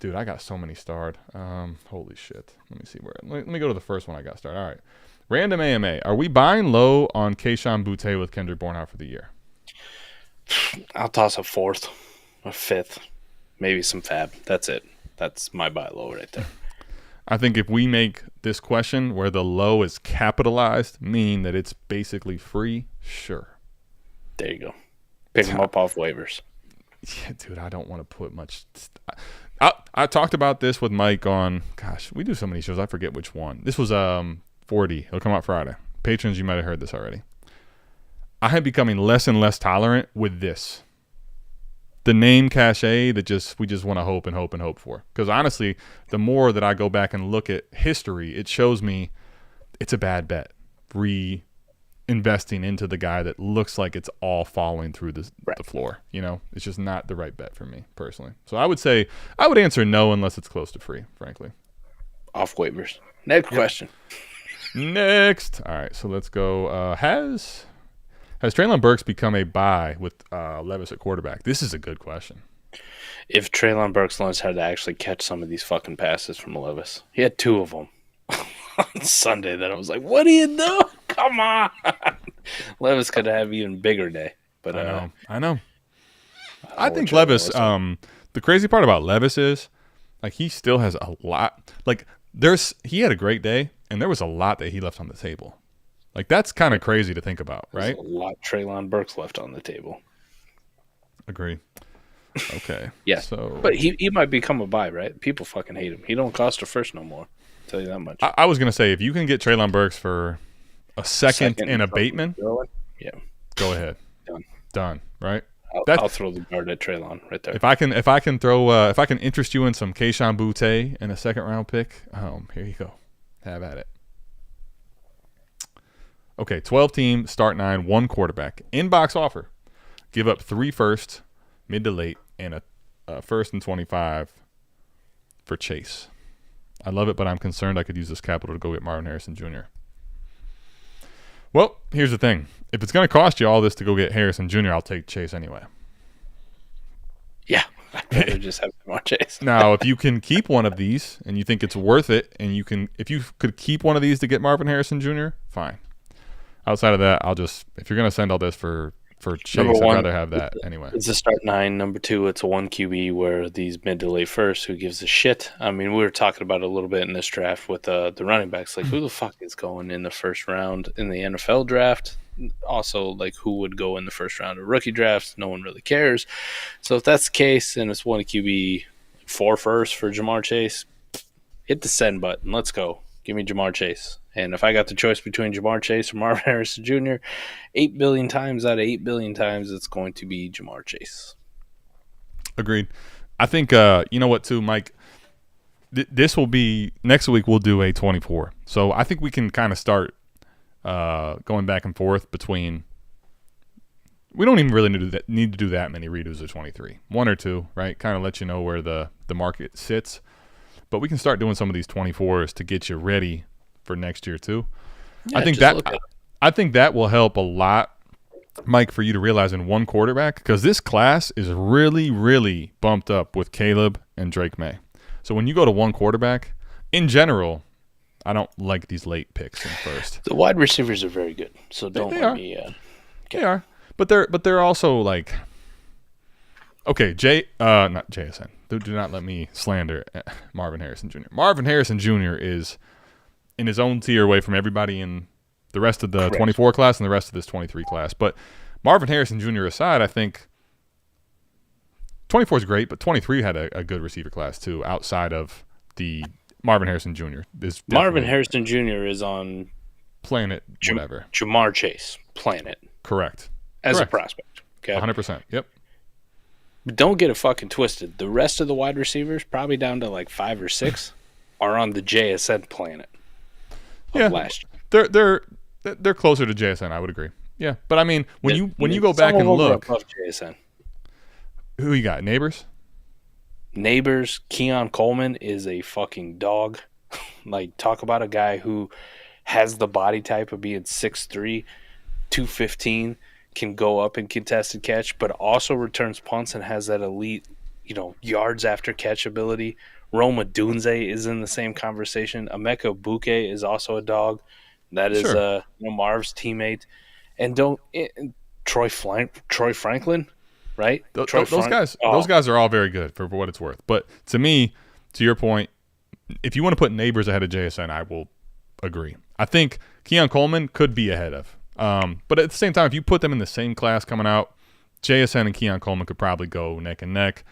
Dude, I got so many starred. Holy shit. Let me see let me go to the first one I got started. All right. Random AMA. Are we buying low on Kayshon Boutte with Kendrick Bourne out for the year? I'll toss a 4th, a 5th, maybe some fab. That's it. That's my buy low right there. I think if we make this question where the low is capitalized, meaning that it's basically free, sure. There you go. Pick them up off waivers. Yeah, dude, I don't want to put much. I talked about this with Mike on, gosh, we do so many shows, I forget which one. This was 40. It'll come out Friday. Patrons, you might have heard this already. I am becoming less and less tolerant with this. The name cachet that we just want to hope and hope and hope for. Because honestly, the more that I go back and look at history, it shows me it's a bad bet. Investing into the guy that looks like it's all falling through the floor. You know, it's just not the right bet for me personally. So I would say I would answer no unless it's close to free, frankly. Off waivers. Next question. Next. All right, so let's go. Has Treylon Burks become a buy with Levis at quarterback? This is a good question. If Treylon Burks learns how to actually catch some of these fucking passes from Levis, he had 2 of them on Sunday. That I was like, "What are you doing? Come on!" Levis could have an even bigger day. But I know. I think Levis. The crazy part about Levis is, like, he still has a lot. Like, he had a great day, and there was a lot that he left on the table. Like, that's kind of crazy to think about, right? There's a lot Treylon Burks left on the table. Agree. Okay. Yeah. So, but he might become a buy, right? People fucking hate him. He don't cost a first no more. I'll tell you that much. I was gonna say, if you can get Treylon Burks for a second in a Bateman, yeah, go ahead. Done. Right. I'll throw the guard at Treylon right there. If I can interest you in some Kayshon Boutte and a 2nd-round pick, here you go. Have at it. Okay, 12-team, start 9, 1 quarterback. Inbox offer. Give up 3 firsts, mid to late, and a first and 25 for Chase. I love it, but I'm concerned I could use this capital to go get Marvin Harrison Jr. Well, here's the thing. If it's going to cost you all this to go get Harrison Jr., I'll take Chase anyway. Yeah, I'd rather just have Ja'Marr Chase. Now, if you can keep one of these and you think it's worth it, and if you could keep one of these to get Marvin Harrison Jr., fine. Outside of that, if you're going to send all this for Chase, I'd rather have that anyway. It's a start 9. Number 2, it's a 1 QB where these mid to late first, who gives a shit? I mean, we were talking about it a little bit in this draft with the running backs. Like, who the fuck is going in the first round in the NFL draft? Also, like, who would go in the first round of rookie drafts? No one really cares. So if that's the case, and it's 1 QB, 4 first for Ja'Marr Chase, hit the send button. Let's go. Give me Ja'Marr Chase. And if I got the choice between Ja'Marr Chase or Marvin Harrison Jr., 8 billion times out of 8 billion times, it's going to be Ja'Marr Chase. Agreed. I think, you know what, too, Mike? This will be – next week we'll do a 24. So I think we can kind of start going back and forth between – we don't even really need to do that many redos of 23. 1 or 2, right? Kind of let you know where the market sits. But we can start doing some of these 24s to get you ready for next year too. Yeah, I think that will help a lot, Mike, for you to realize in 1 quarterback, because this class is really, really bumped up with Caleb and Drake May. So when you go to 1 quarterback, in general, I don't like these late picks in first. The wide receivers are very good, so don't let me. They are, but they're also like, okay, not JSN. Do not let me slander Marvin Harrison Jr. Marvin Harrison Jr. is in his own tier away from everybody in the rest of the 24 class and the rest of this 23 class. But Marvin Harrison Jr. aside, I think 24 is great, but 23 had a good receiver class too, outside of the Marvin Harrison Jr. Marvin Harrison Jr. is on planet whatever. Ja'Marr Chase planet. Correct. As a prospect. Okay. 100%. Yep. But don't get it fucking twisted. The rest of the wide receivers, probably down to like 5 or 6, are on the JSN planet. Last year. They're closer to JSN. I would agree. Yeah, but I mean, when you go back and look, JSN. Who you got? Neighbors. Keon Coleman is a fucking dog. Like, talk about a guy who has the body type of being 6'3", 215. Can go up and contested catch, but also returns punts and has that elite, yards after catch ability. Roma Dunze is in the same conversation. Emeka Buke is also a dog. That is Marv's teammate. And Troy Franklin, right? Those guys are all very good for what it's worth. But to me, to your point, if you want to put Neighbors ahead of JSN, I will agree. I think Keon Coleman could be ahead of. But at the same time, if you put them in the same class coming out, JSN and Keon Coleman could probably go neck and neck.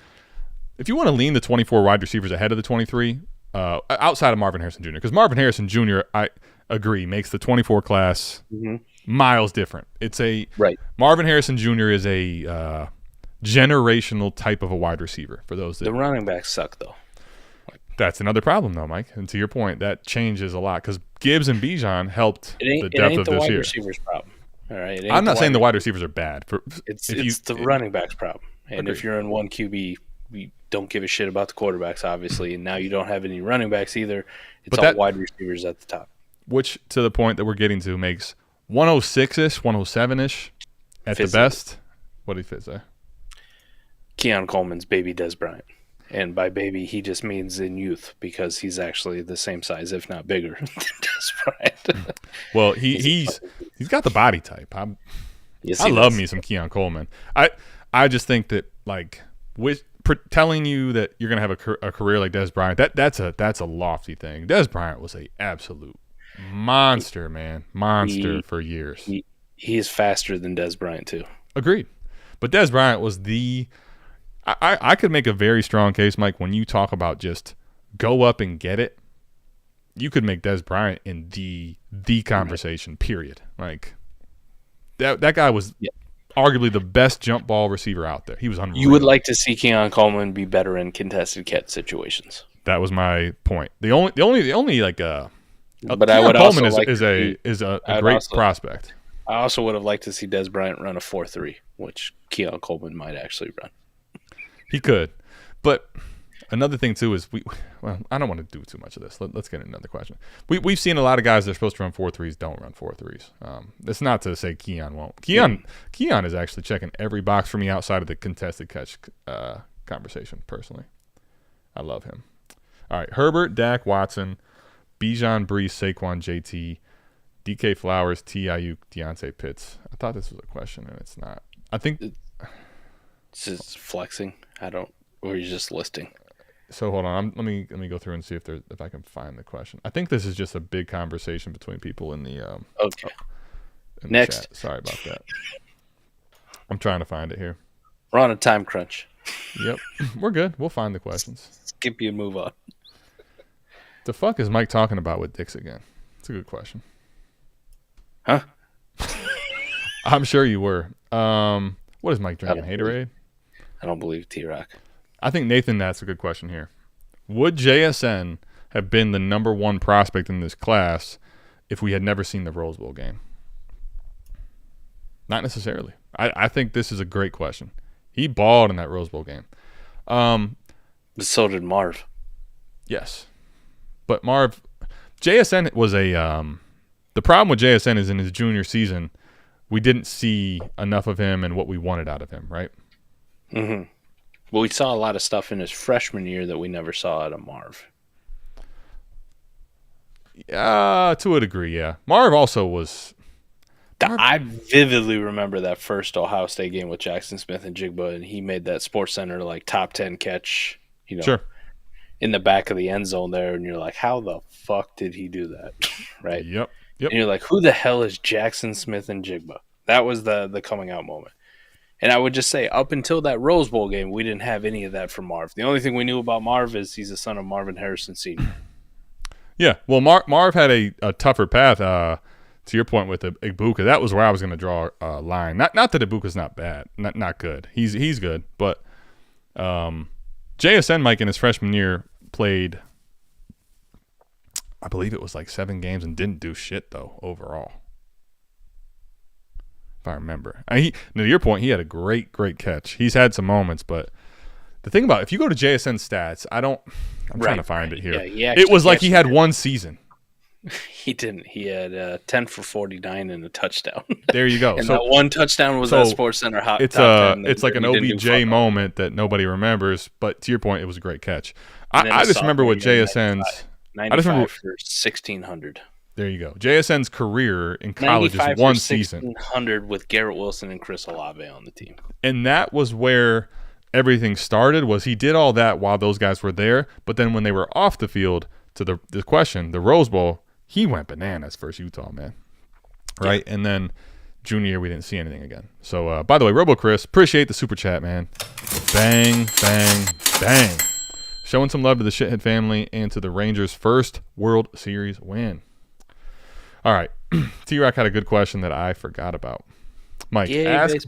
If you want to lean the 24 wide receivers ahead of the 23, outside of Marvin Harrison Jr., because Marvin Harrison Jr., I agree, makes the 24 class miles different. It's Marvin Harrison Jr. is a generational type of a wide receiver for those. The running backs suck, though. That's another problem, though, Mike. And to your point, that changes a lot because Gibbs and Bijan helped the depth of this year. It ain't the wide receivers' problem. All right. I'm not saying the wide receivers are bad. It's the running backs' problem. And if you're in 1 QB, you don't give a shit about the quarterbacks, obviously. And now you don't have any running backs either. It's all wide receivers at the top. which to the point that we're getting to makes 106-ish, 107-ish at the best. What did he say? Keon Coleman's baby Des Bryant. And by baby, he just means in youth because he's actually the same size, if not bigger, than Des Bryant. Well, he's got the body type. I love me some Keon Coleman. I just think that like telling you that you're gonna have a career like Des Bryant, that's a lofty thing. Des Bryant was a absolute monster, man, for years. He is faster than Des Bryant too. Agreed, but Des Bryant was the. I could make a very strong case, Mike, when you talk about just go up and get it. You could make Des Bryant in the conversation, period. Like that guy was arguably the best jump ball receiver out there. He was unreal. You would like to see Keon Coleman be better in contested catch situations. That was my point. The only like but I would Coleman also is a great prospect. I also would have liked to see Des Bryant run a 4.3, which Keon Coleman might actually run. He could, but another thing too is I don't want to do too much of this. Let's get into another question. We've seen a lot of guys that are supposed to run 4.3s don't run 4.3s. That's not to say Keon won't. Keon is actually checking every box for me outside of the contested catch conversation. Personally, I love him. All right, Herbert, Dak, Watson, Bijan, Brees, Saquon, JT, DK Flowers, T. Ayuk, Deontay Pitts. I thought this was a question, and it's not. I think this is flexing. Or you're just listing. So hold on. Let me go through and see if I can find the question. I think this is just a big conversation between people in the okay. In Next. The chat. Sorry about that. I'm trying to find it here. We're on a time crunch. Yep, we're good. We'll find the questions. Skip you and move on. The fuck is Mike talking about with dicks again? It's a good question. Huh? I'm sure you were. What is Mike drinking? Haterade? I don't believe T-Rock. I think, Nathan, that's a good question here. Would JSN have been the number one prospect in this class if we had never seen the Rose Bowl game? Not necessarily. I think this is a great question. He balled in that Rose Bowl game. So did Marv. Yes. But JSN was the problem with JSN is in his junior season, we didn't see enough of him and what we wanted out of him, right? Mm-hmm. Well, we saw a lot of stuff in his freshman year that we never saw out of Marv. To a degree, yeah. Marv also was. I vividly remember that first Ohio State game with Jaxon Smith-Njigba, and he made that SportsCenter like top 10 catch, sure, in the back of the end zone there, and you're like, how the fuck did he do that? Right? Yep. And you're like, who the hell is Jaxon Smith-Njigba? That was the coming out moment. And I would just say, up until that Rose Bowl game, we didn't have any of that from Marv. The only thing we knew about Marv is he's the son of Marvin Harrison Sr. Yeah, well, Marv had a tougher path. To your point with Ibuka, that was where I was going to draw a line. Not that Ibuka's not bad, not good. He's good, but JSN, Mike, in his freshman year played, I believe it was like 7 games and didn't do shit though overall. If I remember. To your point, he had a great catch. He's had some moments, but the thing about if you go to JSN stats, I'm trying to find it here. Yeah, it was like he had one season. He didn't. He had 10 for 49 and a touchdown. There you go. And that one touchdown was that SportsCenter hot. It's like an OBJ moment that nobody remembers, but to your point, it was a great catch. I just remember what JSN's. 95 for 1,600. There you go. JSN's career in college is one season. 1,600 with Garrett Wilson and Chris Olave on the team. And that was where everything started, was he did all that while those guys were there, but then when they were off the field, to the question, the Rose Bowl, he went bananas versus Utah, man. Right? Yeah. And then junior year, we didn't see anything again. So, by the way, Robo Chris, appreciate the super chat, man. Bang, bang, bang. Showing some love to the Shithead family and to the Rangers' first World Series win. All right. T-Rock had a good question that I forgot about. Mike, ask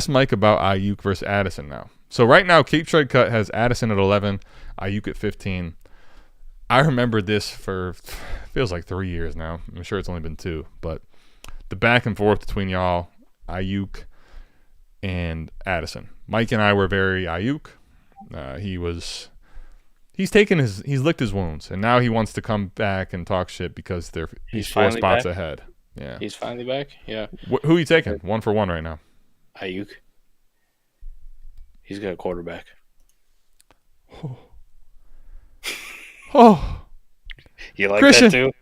Mike about Ayuk versus Addison now. So right now, Keep Trade Cut has Addison at 11, Ayuk at 15. I remember this for, feels like 3 years now. I'm sure it's only been 2. But the back and forth between y'all, Ayuk and Addison. Mike and I were very Ayuk. He's licked his wounds, and now he wants to come back and talk shit because he's 4 spots back? ahead. Yeah, he's finally back. Yeah. Who are you taking? 1 for 1 right now. Ayuk. He's got a quarterback. Oh, you like Christian, that too?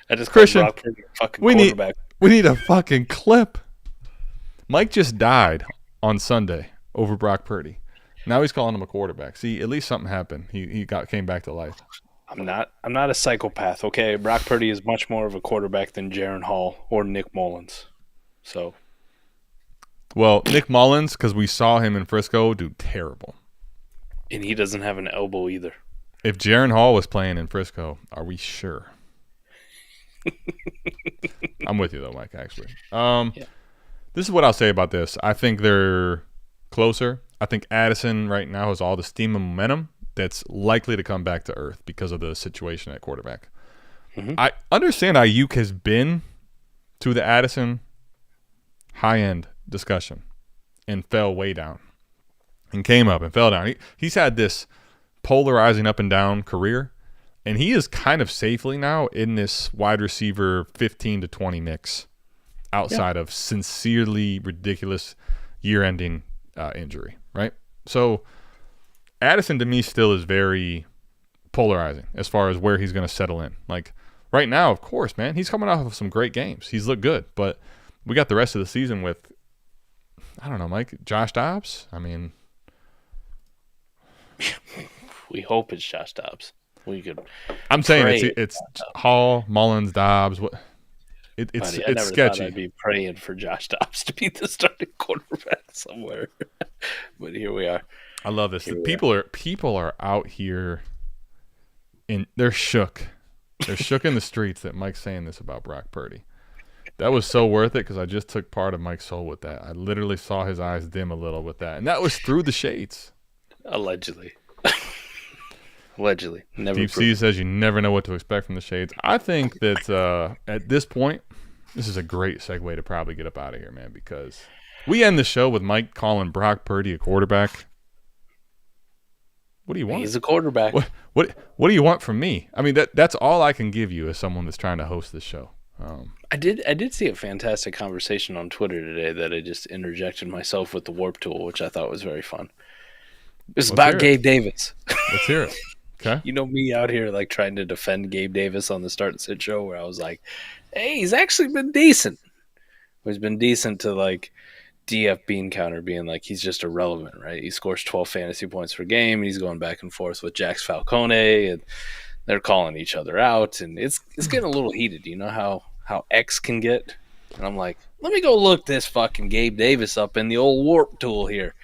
I just Christian, called Brock Purdy a fucking quarterback. We need a fucking clip. Mike just died on Sunday over Brock Purdy. Now he's calling him a quarterback. See, at least something happened. He came back to life. I'm not a psychopath, okay? Brock Purdy is much more of a quarterback than Jaron Hall or Nick Mullins. So, well, Nick Mullins, because we saw him in Frisco do terrible. And he doesn't have an elbow either. If Jaron Hall was playing in Frisco, are we sure? I'm with you though, Mike, actually. This is what I'll say about this. I think they're closer. I think Addison right now has all the steam and momentum that's likely to come back to earth because of the situation at quarterback. Mm-hmm. I understand Ayuk has been to the Addison high-end discussion and fell way down and came up and fell down. He's had this polarizing up and down career, and he is kind of safely now in this wide receiver 15 to 20 mix outside of sincerely ridiculous year-ending injury, right? So Addison to me still is very polarizing as far as where he's going to settle in. Like right now, of course, man, he's coming off of some great games. He's looked good, but we got the rest of the season with, I don't know, Mike, Josh Dobbs. I mean, we hope it's Josh Dobbs. We could. I'm saying it's Hall, Mullins, Dobbs. It's never sketchy. Thought I'd be praying for Josh Dobbs to be the starting quarterback somewhere, but here we are. I love this. People are out here, and they're shook. They're shook in the streets that Mike's saying this about Brock Purdy. That was so worth it because I just took part of Mike's soul with that. I literally saw his eyes dim a little with that, and that was through the shades. Allegedly. Allegedly. Never Deep Sea says you never know what to expect from the shades. I think that at this point, this is a great segue to probably get up out of here, man, because we end the show with Mike calling Brock Purdy a quarterback. What do you want? He's a quarterback. What do you want from me? I mean, that's all I can give you as someone that's trying to host this show. I did see a fantastic conversation on Twitter today that I just interjected myself with the warp tool, which I thought was very fun. It's about Gabe Davis. Let's hear it. Okay. You know me out here like trying to defend Gabe Davis on the Start and Sit show where I was like, hey, he's actually been decent. He's been decent to like DF Bean Counter being like he's just irrelevant, right? He scores 12 fantasy points per game, and he's going back and forth with Jax Falcone, and they're calling each other out, and it's getting a little heated. You know how X can get? And I'm like, let me go look this fucking Gabe Davis up in the old warp tool here.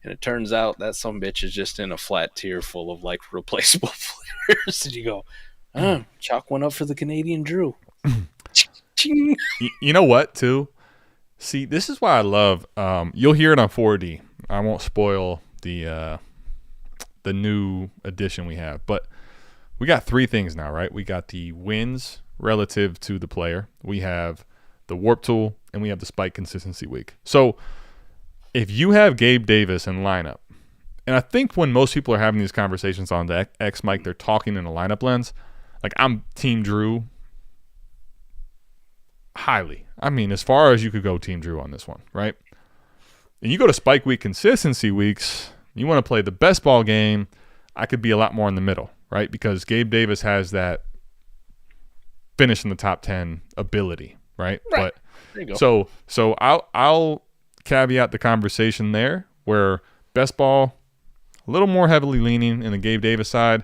And it turns out that some bitch is just in a flat tier full of like replaceable players. And you go, chalk one up for the Canadian Drew. You know what, too? See, this is why I love. You'll hear it on 4D. I won't spoil the new edition we have, but we got 3 things now, right? We got the wins relative to the player. We have the warp tool, and we have the spike consistency week. So if you have Gabe Davis in lineup, and I think when most people are having these conversations on the X mic, they're talking in a lineup lens. Like I'm Team Drew highly. I mean, as far as you could go Team Drew on this one, right? And you go to spike week, consistency weeks, you want to play the best ball game, I could be a lot more in the middle, right? Because Gabe Davis has that finish in the top 10 ability, right? Right. But there you go. So I'll caveat the conversation there where best ball a little more heavily leaning in the Gabe Davis side,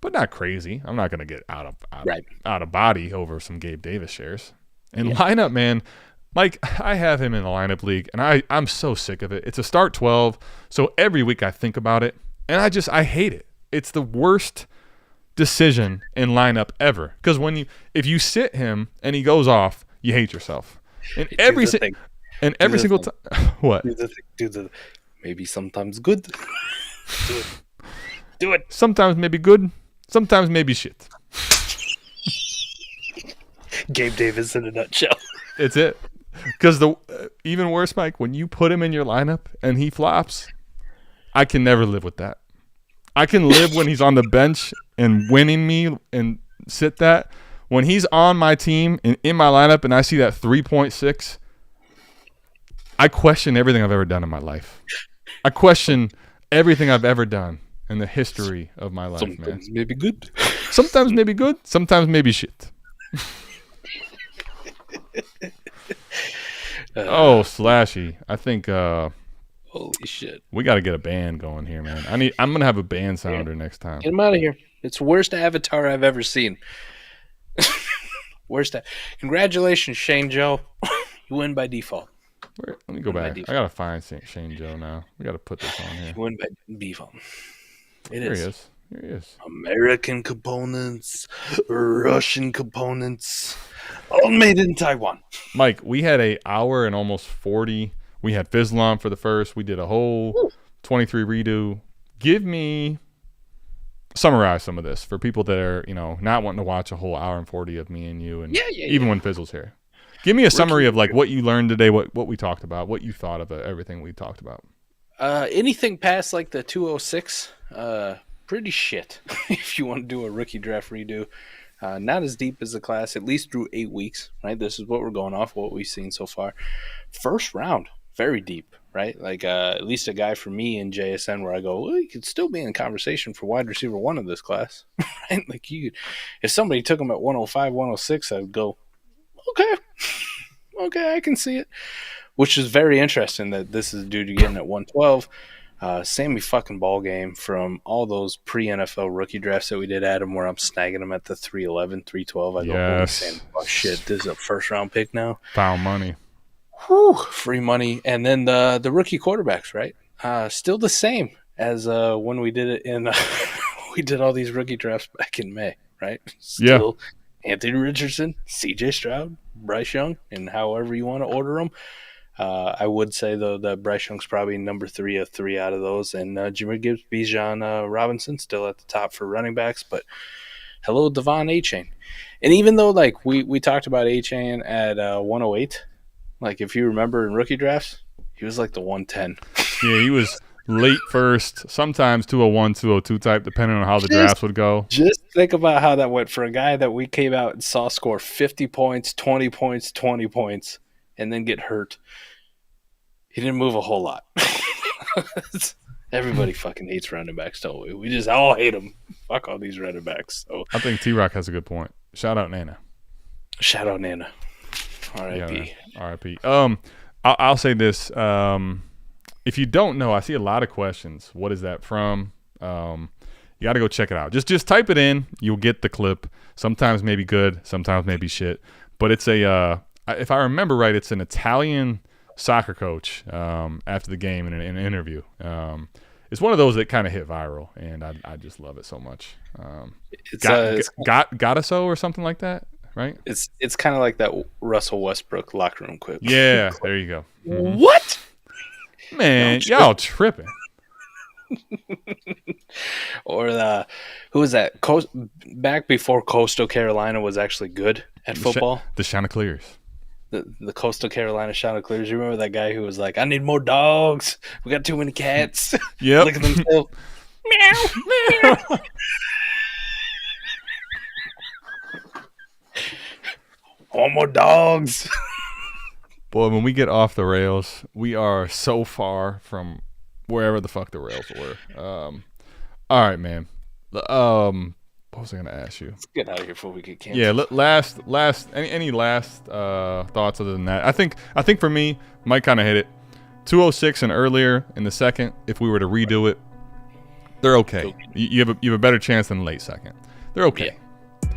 but not crazy. I'm not going to get out of body over some Gabe Davis shares. And lineup, man, Mike, I have him in the lineup league, and I'm so sick of it. It's a start 12, so every week I think about it, and I hate it. It's the worst decision in lineup ever. Because if you sit him and he goes off, you hate yourself. And every single time, what? Do the maybe sometimes good. Do it. Sometimes maybe good. Sometimes maybe shit. Gabe Davis in a nutshell. It's it. Because even worse, Mike, when you put him in your lineup and he flops, I can never live with that. I can live when he's on the bench and winning me and sit that. When he's on my team and in my lineup and I see that 3.6, I question everything I've ever done in my life. I question everything I've ever done in the history of my life, Sometimes man. maybe good. Sometimes maybe good, sometimes maybe shit. Slashy. I think Holy shit. we got to get a band going here, man. I'm going to have a band sounder next time. Get him out of here. It's the worst avatar I've ever seen. Congratulations, Shane Joe. You win by default. Let me go back. I got to find Shane Joe now. We got to put this on here. You win by default. Here he is. American components, Russian components, all made in Taiwan. Mike, we had an hour and almost 40. We had Fizzlon for the first. We did a whole 23 redo. Summarize some of this for people that are, not wanting to watch a whole hour and 40 of me and you, and even when Fizzle's here. Give me a summary of like what you learned today, what we talked about, what you thought of everything we talked about. Anything past like the 206, pretty shit. If you want to do a rookie draft redo, not as deep as the class, at least through 8 weeks. Right, this is what we're going off, what we've seen so far. First round, very deep. Right, like at least a guy for me in JSN where I go, well, you could still be in conversation for wide receiver 1 of this class. Right, like if somebody took him at 105, 106, I'd go, okay, I can see it. Which is very interesting that this is due to getting at 112. Sammy fucking ball game from all those pre-NFL rookie drafts that we did at him where I'm snagging them at the 311, 312. I go, holy Sammy, oh shit, this is a first round pick now. Foul money. Whew, free money. And then the rookie quarterbacks, right? Still the same as when we did it we did all these rookie drafts back in May, right? Still Anthony Richardson, CJ Stroud, Bryce Young, and however you want to order them. I would say, though, that Bryce Young's probably number 3 of 3 out of those. And Jahmyr Gibbs, Bijan, Robinson still at the top for running backs. But hello, Devon Achane. And even though, like, we talked about Achane at 108, like, if you remember in rookie drafts, he was like the 110. Yeah, he was late first, sometimes 201, 202 type, depending on how the drafts would go. Just think about how that went for a guy that we came out and saw score 50 points, 20 points, 20 points, and then get hurt. He didn't move a whole lot. Everybody fucking hates running backs, don't we? We just all hate them. Fuck all these running backs. So I think T-Rock has a good point. Shout out Nana. Shout out Nana. R.I.P. Yeah, R.I.P. I'll say this. If you don't know, I see a lot of questions. What is that from? You got to go check it out. Just type it in. You'll get the clip. Sometimes maybe good, sometimes maybe shit. But it's if I remember right, it's an Italian soccer coach after the game in an interview. It's one of those that kind of hit viral, and I just love it so much. Gattuso or something like that, right? It's kind of like that Russell Westbrook locker room quip. Yeah, there you go. Mm-hmm. What? Man, y'all tripping. Or who was that? Back before Coastal Carolina was actually good at football. The Chanticleers. The Coastal Carolina Chanticleers. You remember that guy who was like, I need more dogs. We got too many cats. Yep. Look at themselves. Meow, meow. All more dogs. Boy, when we get off the rails, we are so far from wherever the fuck the rails were. All right, man. What was I going to ask you? Let's get out of here before we get canceled. Yeah, any last thoughts other than that? I think for me, Mike kind of hit it. 206 and earlier in the second, if we were to redo it, they're okay. You have a better chance than late second. They're okay. Yeah.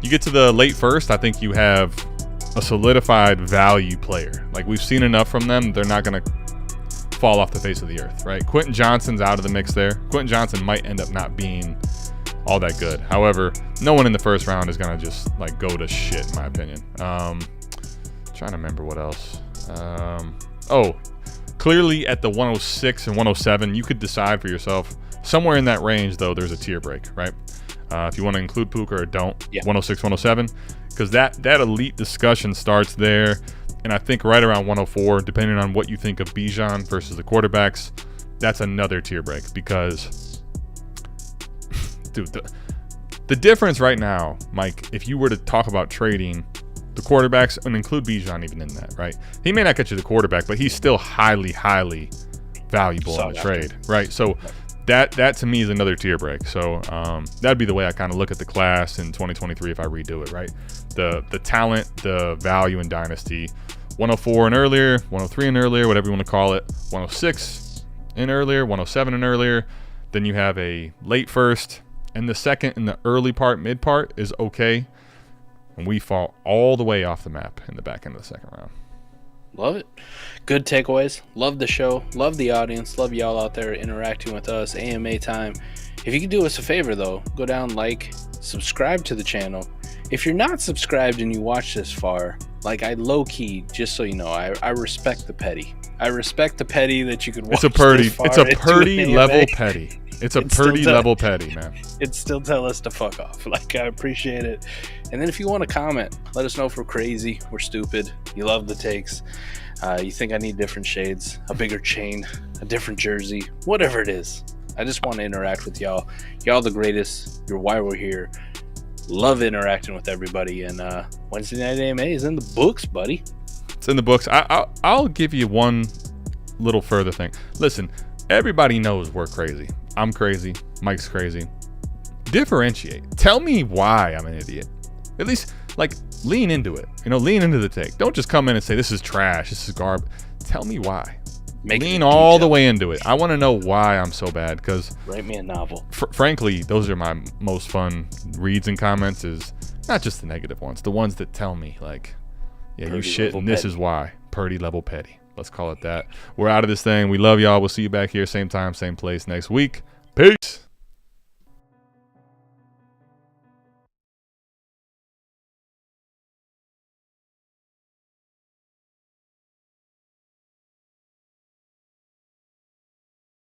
You get to the late first, I think you have a solidified value player. Like, we've seen enough from them, they're not going to fall off the face of the earth, right? Quentin Johnson's out of the mix there. Quentin Johnson might end up not being all that good. However, no one in the first round is going to just like go to shit, in my opinion. Trying to remember what else. Clearly at the 106 and 107, you could decide for yourself. Somewhere in that range, though, there's a tier break, right? If you want to include Puka or don't, 106, 107, because that elite discussion starts there. And I think right around 104, depending on what you think of Bijan versus the quarterbacks, that's another tier break, because dude, the difference right now, Mike, if you were to talk about trading the quarterbacks and include Bijan even in that, right? He may not get you the quarterback, but he's still highly, highly valuable in the trade, right? So that to me is another tier break. So that'd be the way I kind of look at the class in 2023 if I redo it, right? The talent, the value in Dynasty, 104 and earlier, 103 and earlier, whatever you want to call it, 106 and earlier, 107 and earlier. Then you have a late first, and the second in the early part, mid part is okay. And we fall all the way off the map in the back end of the second round. Love it. Good takeaways. Love the show. Love the audience. Love y'all out there interacting with us. AMA time. If you could do us a favor, though, go down, subscribe to the channel. If you're not subscribed and you watch this far, I low-key, just so you know, I respect the petty. I respect the petty that you could watch this far. It's a purdy level petty. It's a purdy level petty, man. It'd still tell us to fuck off. I appreciate it. And then if you want to comment, let us know if we're crazy, we're stupid, you love the takes, you think I need different shades, a bigger chain, a different jersey, whatever it is. I just want to interact with y'all. Y'all the greatest. You're why we're here. Love interacting with everybody. And Wednesday Night AMA is in the books, buddy. It's in the books. I'll give you one little further thing. Listen, everybody knows we're crazy. I'm crazy. Mike's crazy. Differentiate. Tell me why I'm an idiot. At least, lean into it. Lean into the take. Don't just come in and say, this is trash, this is garbage. Tell me why. Lean all the way into it. I want to know why I'm so bad, because... Write me a novel. Frankly, those are my most fun reads and comments, is not just the negative ones, the ones that tell me, yeah, you shit, and this is why. Purdy level petty. Let's call it that. We're out of this thing. We love y'all. We'll see you back here, same time, same place next week. Peace.